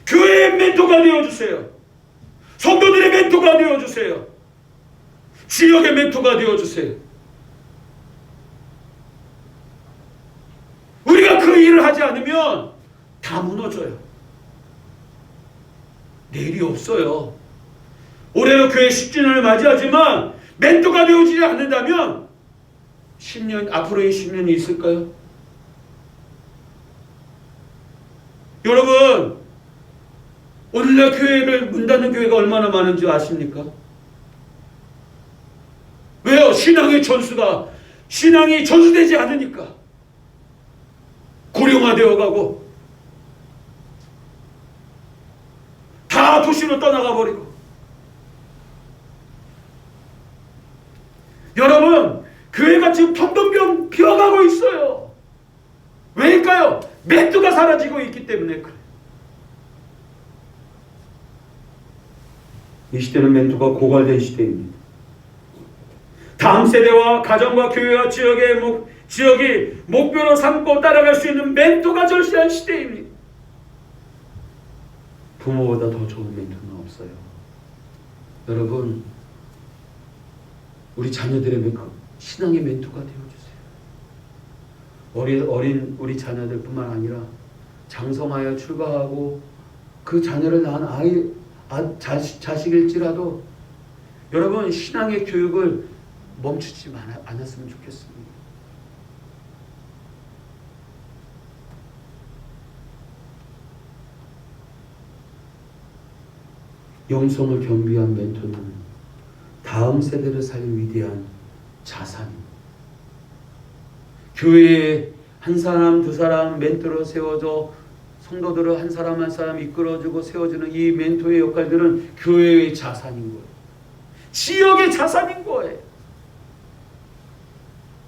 교회의 멘토가 되어주세요. 성도들의 멘토가 되어주세요. 지역의 멘토가 되어주세요. 우리가 그 일을 하지 않으면 다 무너져요. 내일이 없어요. 올해로 교회 10주년을 맞이하지만 멘토가 되어지지 않는다면 10년, 앞으로의 10년이 있을까요? 여러분, 오늘날 교회를 문 닫는 교회가 얼마나 많은지 아십니까? 왜요? 신앙이 전수되지 않으니까. 고령화되어 가고 다 도시로 떠나가 버리고. 여러분, 교회가 지금 텅텅 비어가고 있어요. 왜일까요? 멘토가 사라지고 있기 때문에 그래요. 이 시대는 멘토가 고갈된 시대입니다. 다음 세대와 가정과 교회와 지역이 목표로 삼고 따라갈 수 있는 멘토가 절실한 시대입니다. 부모보다 더 좋은 멘토는 없어요. 여러분, 우리 자녀들의 신앙의 멘토가 되어주세요. 어린 우리 자녀들뿐만 아니라 장성하여 출가하고 그 자녀를 낳은 자식일지라도 여러분 신앙의 교육을 멈추지 않았으면 좋겠습니다. 영성을 겸비한 멘토는 다음 세대를 살릴 위대한 자산입니다. 교회에 한 사람 두 사람 멘토로 세워져 성도들을 한 사람 한 사람 이끌어주고 세워주는 이 멘토의 역할들은 교회의 자산인 거예요. 지역의 자산인 거예요.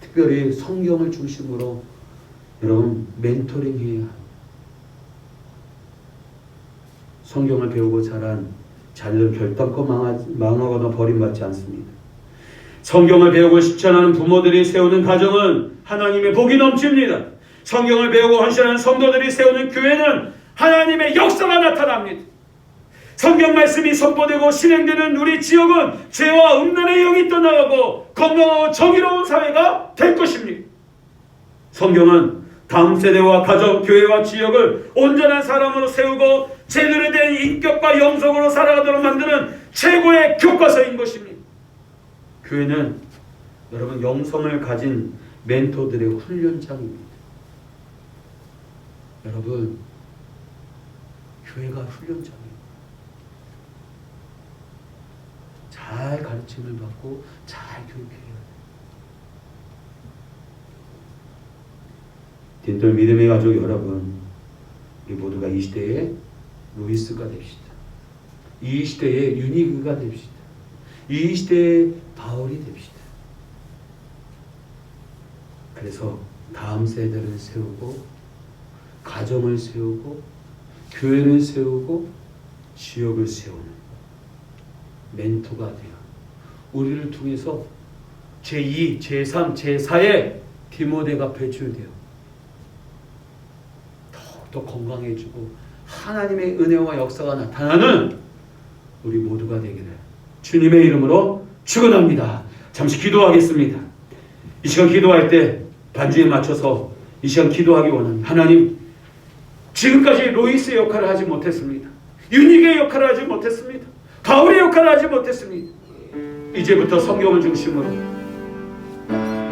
특별히 성경을 중심으로 여러분 멘토링 해야 합니다. 성경을 배우고 자란 자녀들 결단코 망하거나 버림받지 않습니다. 성경을 배우고 실천하는 부모들이 세우는 가정은 하나님의 복이 넘칩니다. 성경을 배우고 헌신하는 성도들이 세우는 교회는 하나님의 역사가 나타납니다. 성경 말씀이 선포되고 실행되는 우리 지역은 죄와 음란의 영이 떠나가고 건강하고 정의로운 사회가 될 것입니다. 성경은 다음 세대와 가정, 교회와 지역을 온전한 사람으로 세우고 제대로 된 인격과 영성으로 살아가도록 만드는 최고의 교과서인 것입니다. 교회는 여러분 영성을 가진 멘토들의 훈련장입니다. 여러분, 교회가 훈련장이에요. 잘 가르침을 받고 잘 교육해야 돼요. 딘돌 믿음의 가족 여러분, 우리 모두가 이 시대에 루이스가 됩시다. 이 시대의 유니그가 됩시다. 이 시대의 바울이 됩시다. 그래서 다음 세대를 세우고, 가정을 세우고, 교회를 세우고, 지역을 세우는 멘토가 되어 우리를 통해서 제2, 제3, 제4의 디모데가 배출되어 더욱더 건강해지고 하나님의 은혜와 역사가 나타나는 우리 모두가 되기를 주님의 이름으로 축원합니다. 잠시 기도하겠습니다. 이 시간 기도할 때 반주에 맞춰서 이 시간 기도하기 원합니다. 하나님, 지금까지 로이스의 역할을 하지 못했습니다. 유닉의 역할을 하지 못했습니다. 바울의 역할을 하지 못했습니다. 이제부터 성경을 중심으로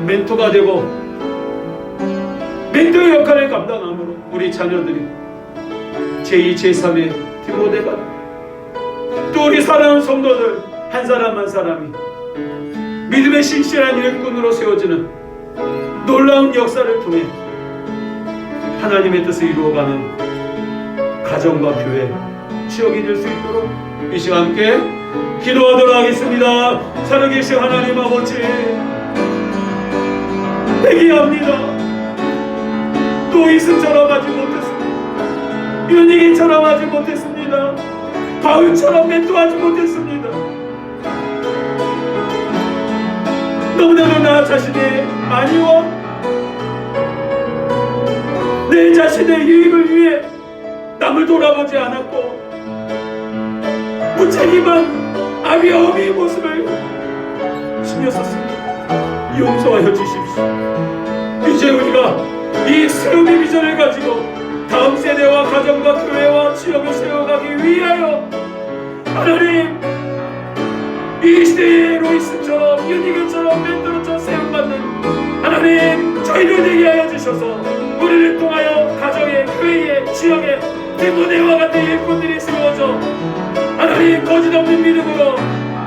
멘토가 되고 멘토의 역할을 감당함으로 우리 자녀들이 제2, 제3의 디모데가 또 우리 사랑하는 성도들 한 사람 한 사람이 믿음의 신실한 일꾼으로 세워지는 놀라운 역사를 통해 하나님의 뜻을 이루어가는 가정과 교회, 지역이 될 수 있도록 이 시간 함께 기도하도록 하겠습니다. 살아계신 하나님 아버지, 회개합니다. 노이슨처럼 하지 못했습니다. 유니기처럼 하지 못했습니다. 바울처럼 멘토하지 못했습니다. 너무나도 나 자신이 아니와 내 자신의 유익을 위해 남을 돌아보지 않았고 무책임한 아비와 어미의 모습을 지녔었습니다. 용서하여 주십시오. 이제 우리가 이 세움의 비전을 가지고 다음 세대와 가정과 교회와 지역을 세워가기 위하여 하나님, 이 시대의 로이스처럼 유니그처럼 멘토로처럼 세움받는 하나님, 저희를 되게 하여 주셔서 우리를 통하여 가정의, 교회의, 지역의 디모데와 같은 일꾼들이 세워져 하나님, 거짓없는 믿음으로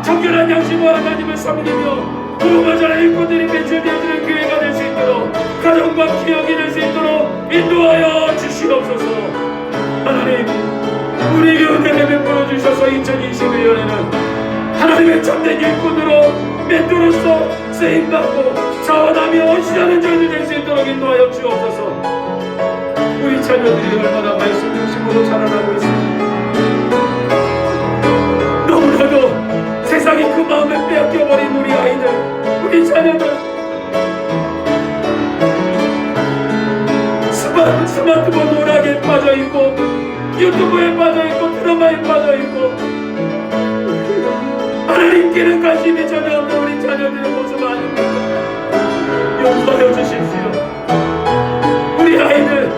정결한 양심으로 하나님을 섬기며 부흥하자는 일꾼들이 배출되어지는 교회가 될 수 있도록, 가정과 기업이 될 수 있도록 인도하여 주시옵소서. 하나님, 우리에게 은혜를 베풀어 주셔서 2021년에는 하나님의 참된 일꾼으로 멘토로서 쓰임받고 자원하며 헌신하는 저희들 될 수 있도록 인도하여 주옵소서. 우리 자녀들이 얼마나 말씀 중심으로 자라나고 있습니다. 너무나도 세상이 그 마음을 빼앗겨버린 우리 아이들, 우리 자녀들, 스마트폰 오락에 빠져있고 유튜브에 빠져있고 드라마에 빠져있고 하나님께는 관심이 전혀 없는 우리 자녀들의 모습 아닙니까? 용서하여 주십시오. 우리 아이들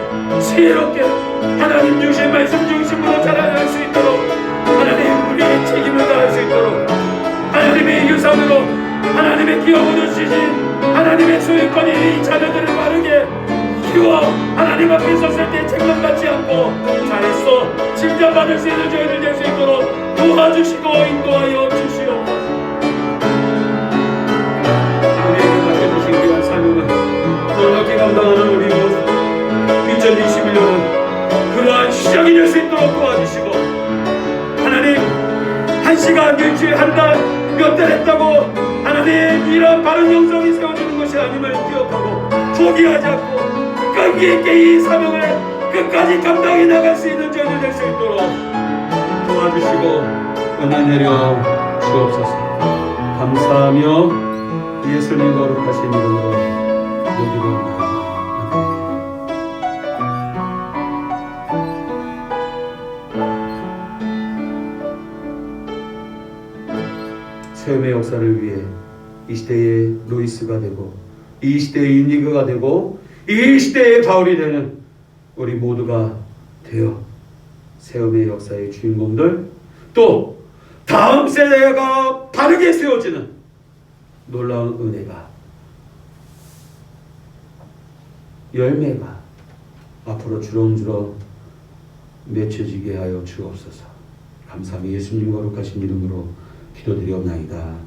지혜롭게 하나님 중심, 말씀 중심으로 자라날 수 있도록 하나님, 우리의 책임을 다할 수 있도록 하나님의 유산으로 하나님의 기업으로 주신 하나님의 소유권이 이 자녀들을 바르게 키워 하나님 앞에 섰을 때 책망받지 않고 잘했어 칭찬받을 수 있는 저희들 될 수 있도록 도와주시고 인도하여 주시옵소서. 우리에게 맡겨주신 귀한 사명을 놀랍게 감당하는 우리 모습 2021년은 그러한 시작이 될 수 있도록 도와주시고, 하나님, 한 시간, 일주일, 한 달, 몇 달 했다고 하나님 이런 바른 영성이 세워지는 것이 아님을 기억하고 포기하지 않고 끈기 있게 이 사명을 끝까지 감당해 나갈 수 있는 저희들 될 수 있도록 도와주시고 은혜 내려 주옵소서. 감사하며 예수님 거룩하신 이름으로 여기로 세움의 역사를 위해 이 시대의 로이스가 되고 이 시대의 유니그가 되고 이 시대의 바울이 되는 우리 모두가 되어 세움의 역사의 주인공들, 또 다음 세대가 바르게 세워지는 놀라운 은혜가, 열매가 앞으로 주렁주렁 맺혀지게 하여 주옵소서. 감사합니다. 예수님 거룩하신 이름으로 기도드리옵나이다.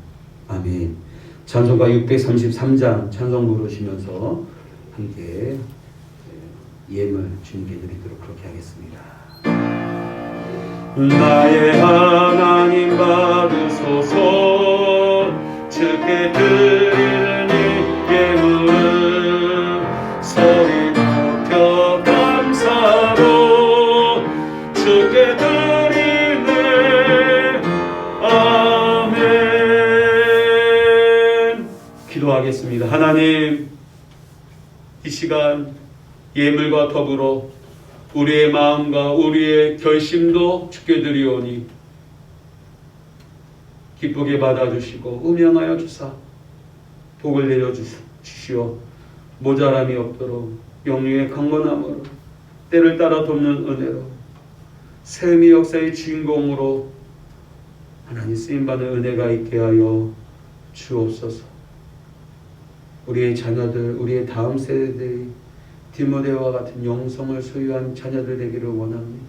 아멘. 찬송가 633장 찬송 부르시면서 함께 예물 주님께 드리도록 그렇게 하겠습니다. 나의 하나님 받으소서. 주께 드리는 이 예물을 소리 높여 감사로 주께 드리네. 아멘. 기도하겠습니다. 하나님, 이 시간 예물과 더불어 우리의 마음과 우리의 결심도 주께 드리오니 기쁘게 받아주시고 음양하여 주사 복을 내려주시오. 모자람이 없도록 영육의 강건함으로 때를 따라 돕는 은혜로 셈의 역사의 주인공으로 하나님 쓰임받는 은혜가 있게 하여 주옵소서. 우리의 자녀들, 우리의 다음 세대들이 디모데와 같은 영성을 소유한 자녀들 되기를 원합니다.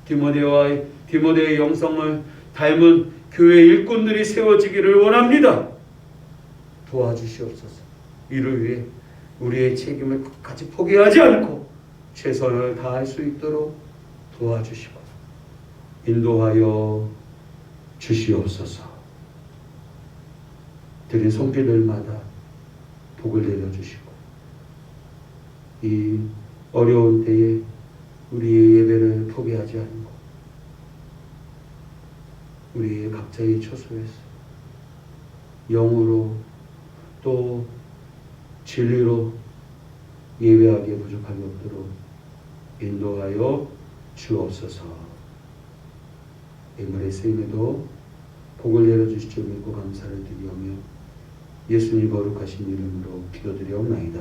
디모데의 영성을 닮은 교회 일꾼들이 세워지기를 원합니다. 도와주시옵소서. 이를 위해 우리의 책임을 끝까지 포기하지 않고 최선을 다할 수 있도록 도와주시고 인도하여 주시옵소서. 드린 손길들마다 복을 내려주시고 이 어려운 때에 우리의 예배를 포기하지 않고 우리의 각자의 처소에서 영으로 또 진리로 예배하기에 부족함이 없도록 인도하여 주옵소서. 예물의 쓰임에도 복을 내려주실 줄 믿고 감사를 드리오며 예수님 거룩하신 이름으로 기도드리옵나이다.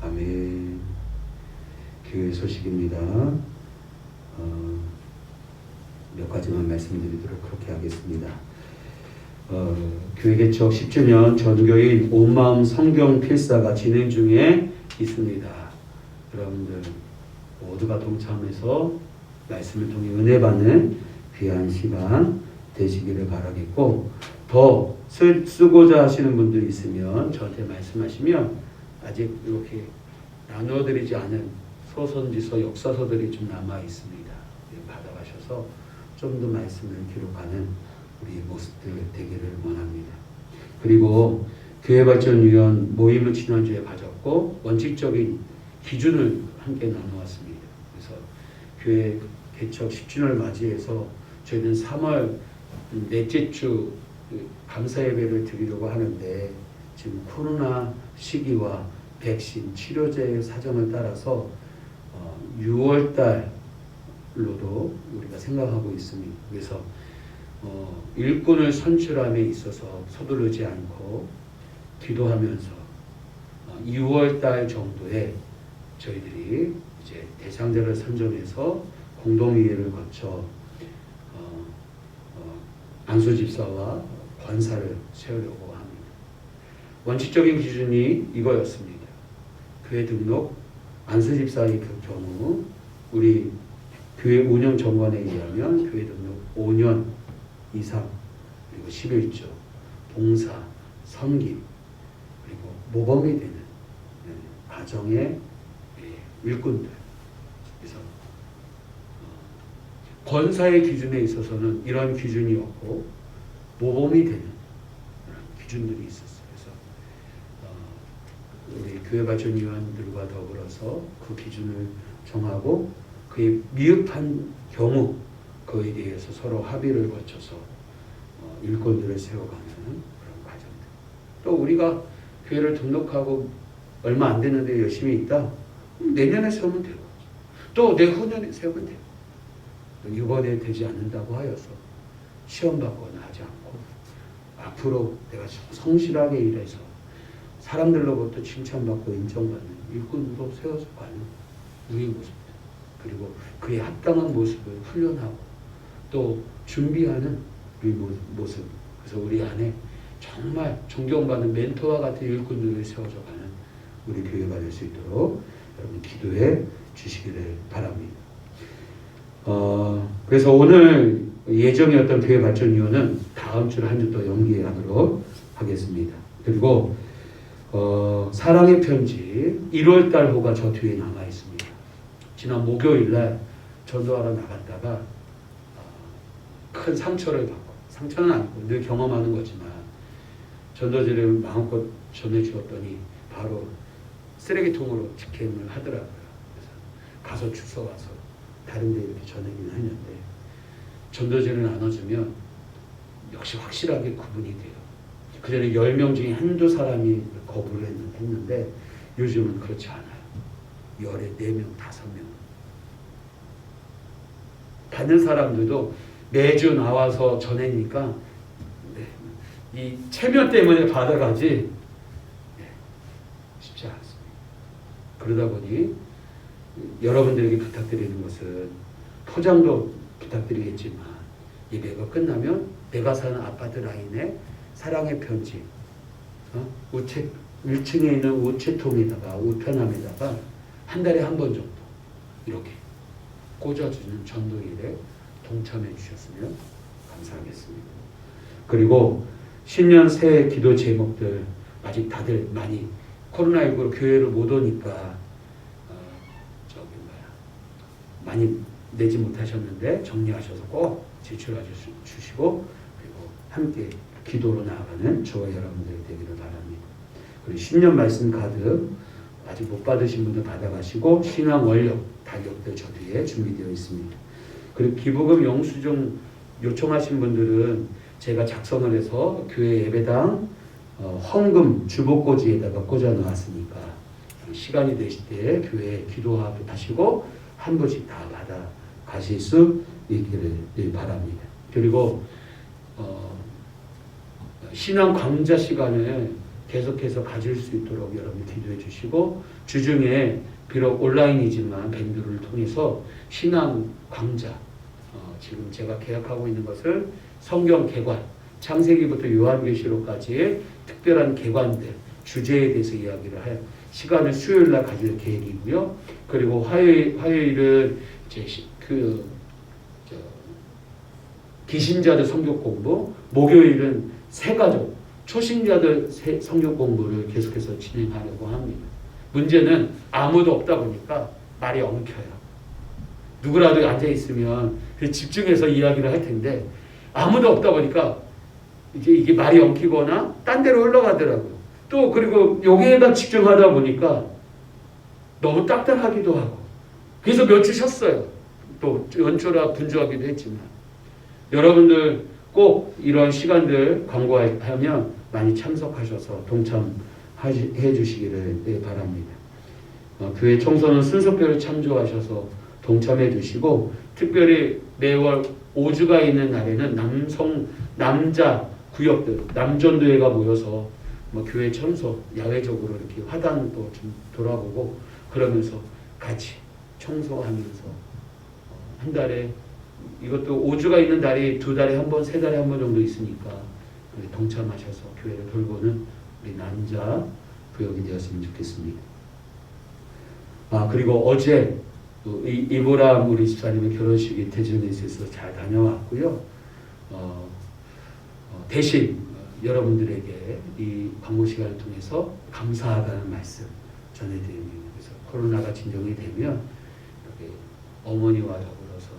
아멘. 교회 소식입니다. 몇 가지만 말씀드리도록 그렇게 하겠습니다. 교회 개척 10주년 전교인 온마음 성경 필사가 진행 중에 있습니다. 여러분들 모두가 동참해서 말씀을 통해 은혜 받는 귀한 시간 되시기를 바라겠고, 더 쓰고자 하시는 분들이 있으면 저한테 말씀하시면 아직 이렇게 나눠드리지 않은 소선지서 역사서들이 좀 남아 있습니다. 받아가셔서 좀 더 말씀을 기록하는 우리 모습들 되기를 원합니다. 그리고 교회발전위원 모임을 지난주에 가졌고 원칙적인 기준을 함께 나누었습니다. 그래서 교회 개척 10주년을 맞이해서 저희는 3월 넷째 주 감사 예배를 드리려고 하는데 지금 코로나 시기와 백신 치료제의 사정을 따라서 6월 달로도 우리가 생각하고 있습니다. 그래서 일꾼을 선출함에 있어서 서두르지 않고 기도하면서 6월 달 정도에 저희들이 이제 대상자를 선정해서 공동회의를 거쳐 안수집사와 관사를 세우려고 합니다. 원칙적인 기준이 이거였습니다. 교회 등록 안수집사의 경우 우리 교회 운영 정관에 의하면 교회 등록 5년 이상 그리고 11조 봉사, 섬김 그리고 모범이 되는 가정의 일꾼들. 그래서 권사의 기준에 있어서는 이런 기준이 없고 모범이 되는 그런 기준들이 있었어요. 그래서 우리 교회발전위원들과 더불어서 그 기준을 정하고 그에 미흡한 경우 그에 대해서 서로 합의를 거쳐서 일꾼들을 세워가는 그런 과정들. 또 우리가 교회를 등록하고 얼마 안 되는데 열심히 있다? 내년에 세우면 되고 또 내후년에 세우면 되고 이번에 되지 않는다고 하여서 시험받거나 하지 않고 앞으로 내가 성실하게 일해서 사람들로부터 칭찬받고 인정받는 일꾼으로 세워서 가는 우리의 모습들, 그리고 그에 합당한 모습을 훈련하고 또 준비하는 우리 모습. 그래서 우리 안에 정말 존경받는 멘토와 같은 일꾼들이 세워져 가는 우리 교회가 될 수 있도록 여러분 기도해 주시기를 바랍니다. 그래서 오늘 예정이었던 교회 발전위원은 다음 주를 한 주 더 연기하도록 하겠습니다. 그리고 사랑의 편지 1월달호가 저 뒤에 남아 있습니다. 지난 목요일날 전도하러 나갔다가 큰 상처를 받고, 상처는 아니고 늘 경험하는 거지만 전도지를 마음껏 전해주었더니 바로 쓰레기통으로 직행을 하더라고요. 그래서 가서 주워와서 다른 데 이렇게 전하기는 했는데, 전도지를 나눠주면 역시 확실하게 구분이 돼요. 그전에 10명 중에 한두 사람이 거부를 했는데 요즘은 그렇지 않아요. 열에 4명, 5명. 받는 사람들도 매주 나와서 전하니까 이 체면 때문에 받아가지 쉽지 않습니다. 그러다 보니 여러분들에게 부탁드리는 것은, 포장도 부탁드리겠지만 예배가 끝나면 내가 사는 아파트 라인에 사랑의 편지, 우체 1층에 있는 우체통에다가 우편함에다가 한 달에 한 번 정도 이렇게 꽂아주는 전도일에 동참해 주셨으면 감사하겠습니다. 그리고 신년 새해 기도 제목들 아직 다들 많이 코로나19로 교회를 못 오니까 많이 내지 못하셨는데 정리하셔서 꼭 제출해 주시고, 그리고 함께 기도로 나아가는 저와 여러분들이 되기를 바랍니다. 그리고 신년 말씀 가득 아직 못 받으신 분들 받아가시고, 신앙 원력 달력들 저 뒤에 준비되어 있습니다. 그리고 기부금 영수증 요청하신 분들은 제가 작성을 해서 교회 예배당 헌금 주보꽂이에다가 꽂아 놓았으니까 시간이 되실 때 교회 기도하시고 한 분씩 다 받아 가실 수 있기를 바랍니다. 그리고 신앙 강좌 시간을 계속해서 가질 수 있도록 여러분 기도해 주시고, 주중에 비록 온라인이지만 밴드를 통해서 신앙 강좌, 지금 제가 계약하고 있는 것은 성경 개관, 창세기부터 요한계시록까지의 특별한 개관들, 주제에 대해서 이야기를 할 시간을 수요일 날 가질 계획이고요. 그리고 화요일은 이제 기신자들 성경 공부, 목요일은 새가족, 초신자들 성경 공부를 계속해서 진행하려고 합니다. 문제는 아무도 없다 보니까 말이 엉켜요. 누구라도 앉아있으면 집중해서 이야기를 할 텐데 아무도 없다 보니까 이게 말이 엉키거나 딴 데로 흘러가더라고요. 또 그리고 여기에다 집중하다 보니까 너무 딱딱하기도 하고, 그래서 몇 주 쉬었어요. 또 연초라 분주하기도 했지만 여러분들 꼭 이런 시간들 광고하면 많이 참석하셔서 동참해 주시기를 바랍니다. 교회 청소년 순서표를 참조하셔서 동참해 주시고, 특별히 매월 5주가 있는 날에는 남자 구역들, 남전도회가 모여서 교회 청소, 야외적으로 이렇게 화단도 좀 돌아보고 그러면서 같이 청소하면서 한 달에, 이것도 5주가 있는 날이 2달에 한 번, 3달에 한 번 정도 있으니까 동참하셔서 교회를 돌보는 우리 남자 구역이 되었으면 좋겠습니다. 그리고 어제 이보람 우리 집사님의 결혼식이 대전에 있어서 잘 다녀왔고요. 대신 여러분들에게 이 광고 시간을 통해서 감사하다는 말씀 전해드립니다. 그래서 코로나가 진정이 되면 어머니와 더불어서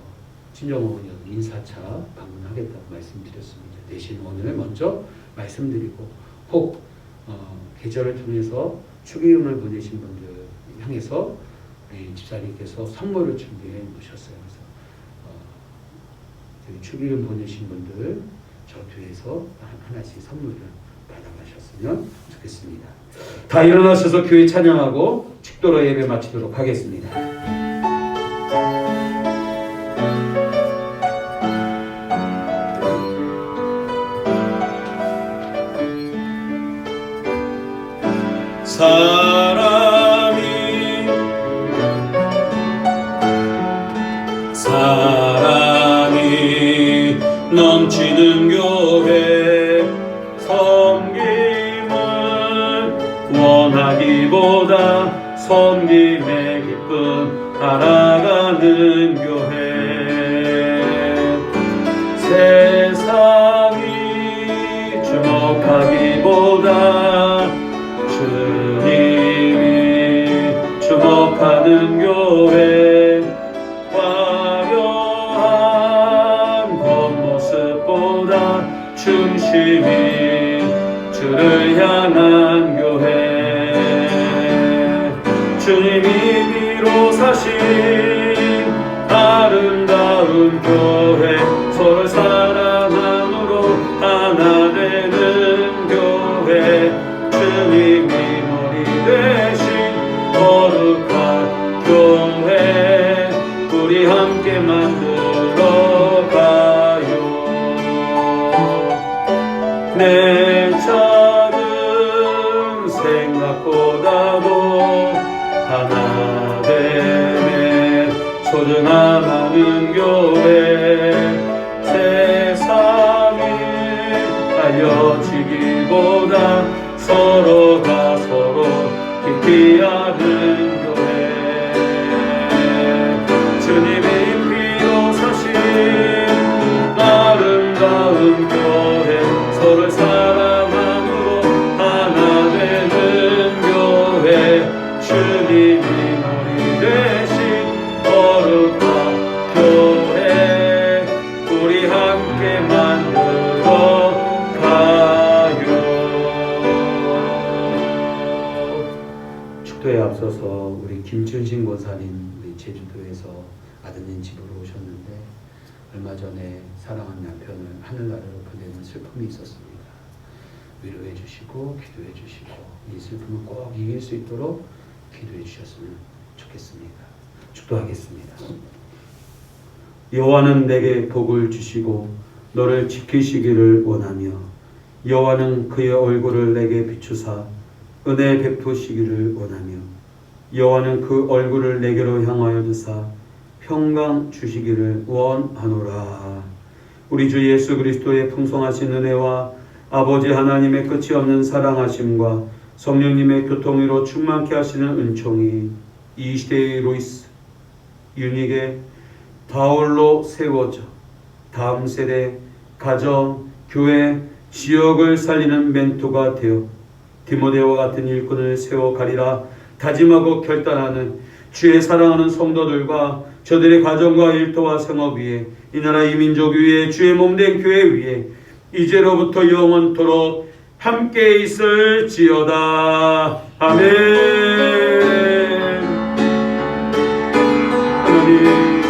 친정어머니와 인사차 방문하겠다고 말씀드렸습니다. 대신 오늘 먼저 말씀드리고, 혹 계절을 통해서 축의금을 보내신 분들 향해서 우리 집사님께서 선물을 준비해 놓으셨어요. 그래서 축의금 보내신 분들 저 뒤에서 하나씩 선물을 받아가셨으면 좋겠습니다. 다 일어나셔서 교회 찬양하고 축도로 예배 마치도록 하겠습니다. 사랑이 넘치는 교회, 세상이 주목하기보다 주님이 주목하는 교회, 화려한 겉모습보다 중심이 주를 향한 교회, 주님이 비로 사신 아름다운 교회, 서로 사랑함으로 하나 되는 교회, 주님이 머리 되신 거룩한 교회, 우리 함께 만들어 가요. 내 작은 생각보다도 하나 되네 소중함 하는 교회, 세상이 알려지기보다 서로가 서로 깊이 아는 교회, 주님이 피로 사신 아름다운 교회, 서로 사랑함으로 하나 되는 교회, 주님이 머리 되신 거룩한 교회, 우리 함께 만들어 가요. 축도에 앞서서 우리 김춘신 권사님, 우리 제주도에서 아드님 집으로 오셨는데 얼마 전에 사랑하는 남편을 하늘나라로 보내는 슬픔이 있었습니다. 위로해 주시고 기도해 주시고 이 슬픔을 꼭 이길 수 있도록 기도해 주셨으면 좋겠습니다. 축도하겠습니다. 여호와는 내게 복을 주시고 너를 지키시기를 원하며 여호와는 그의 얼굴을 내게 비추사 은혜 베푸시기를 원하며 여호와는 그 얼굴을 내게로 향하여 드사 평강 주시기를 원하노라. 우리 주 예수 그리스도의 풍성하신 은혜와 아버지 하나님의 끝이 없는 사랑하심과 성령님의 교통으로 충만케 하시는 은총이 이 시대의 로이스 유닉의 바울로 세워져 다음 세대 가정, 교회, 지역을 살리는 멘토가 되어 디모데와 같은 일꾼을 세워 가리라 다짐하고 결단하는 주의 사랑하는 성도들과 저들의 가정과 일터와 생업 위에 이 나라 이 민족 위에 주의 몸된 교회 위에 이제로부터 영원토록 함께 있을지어다. 아멘. 하나님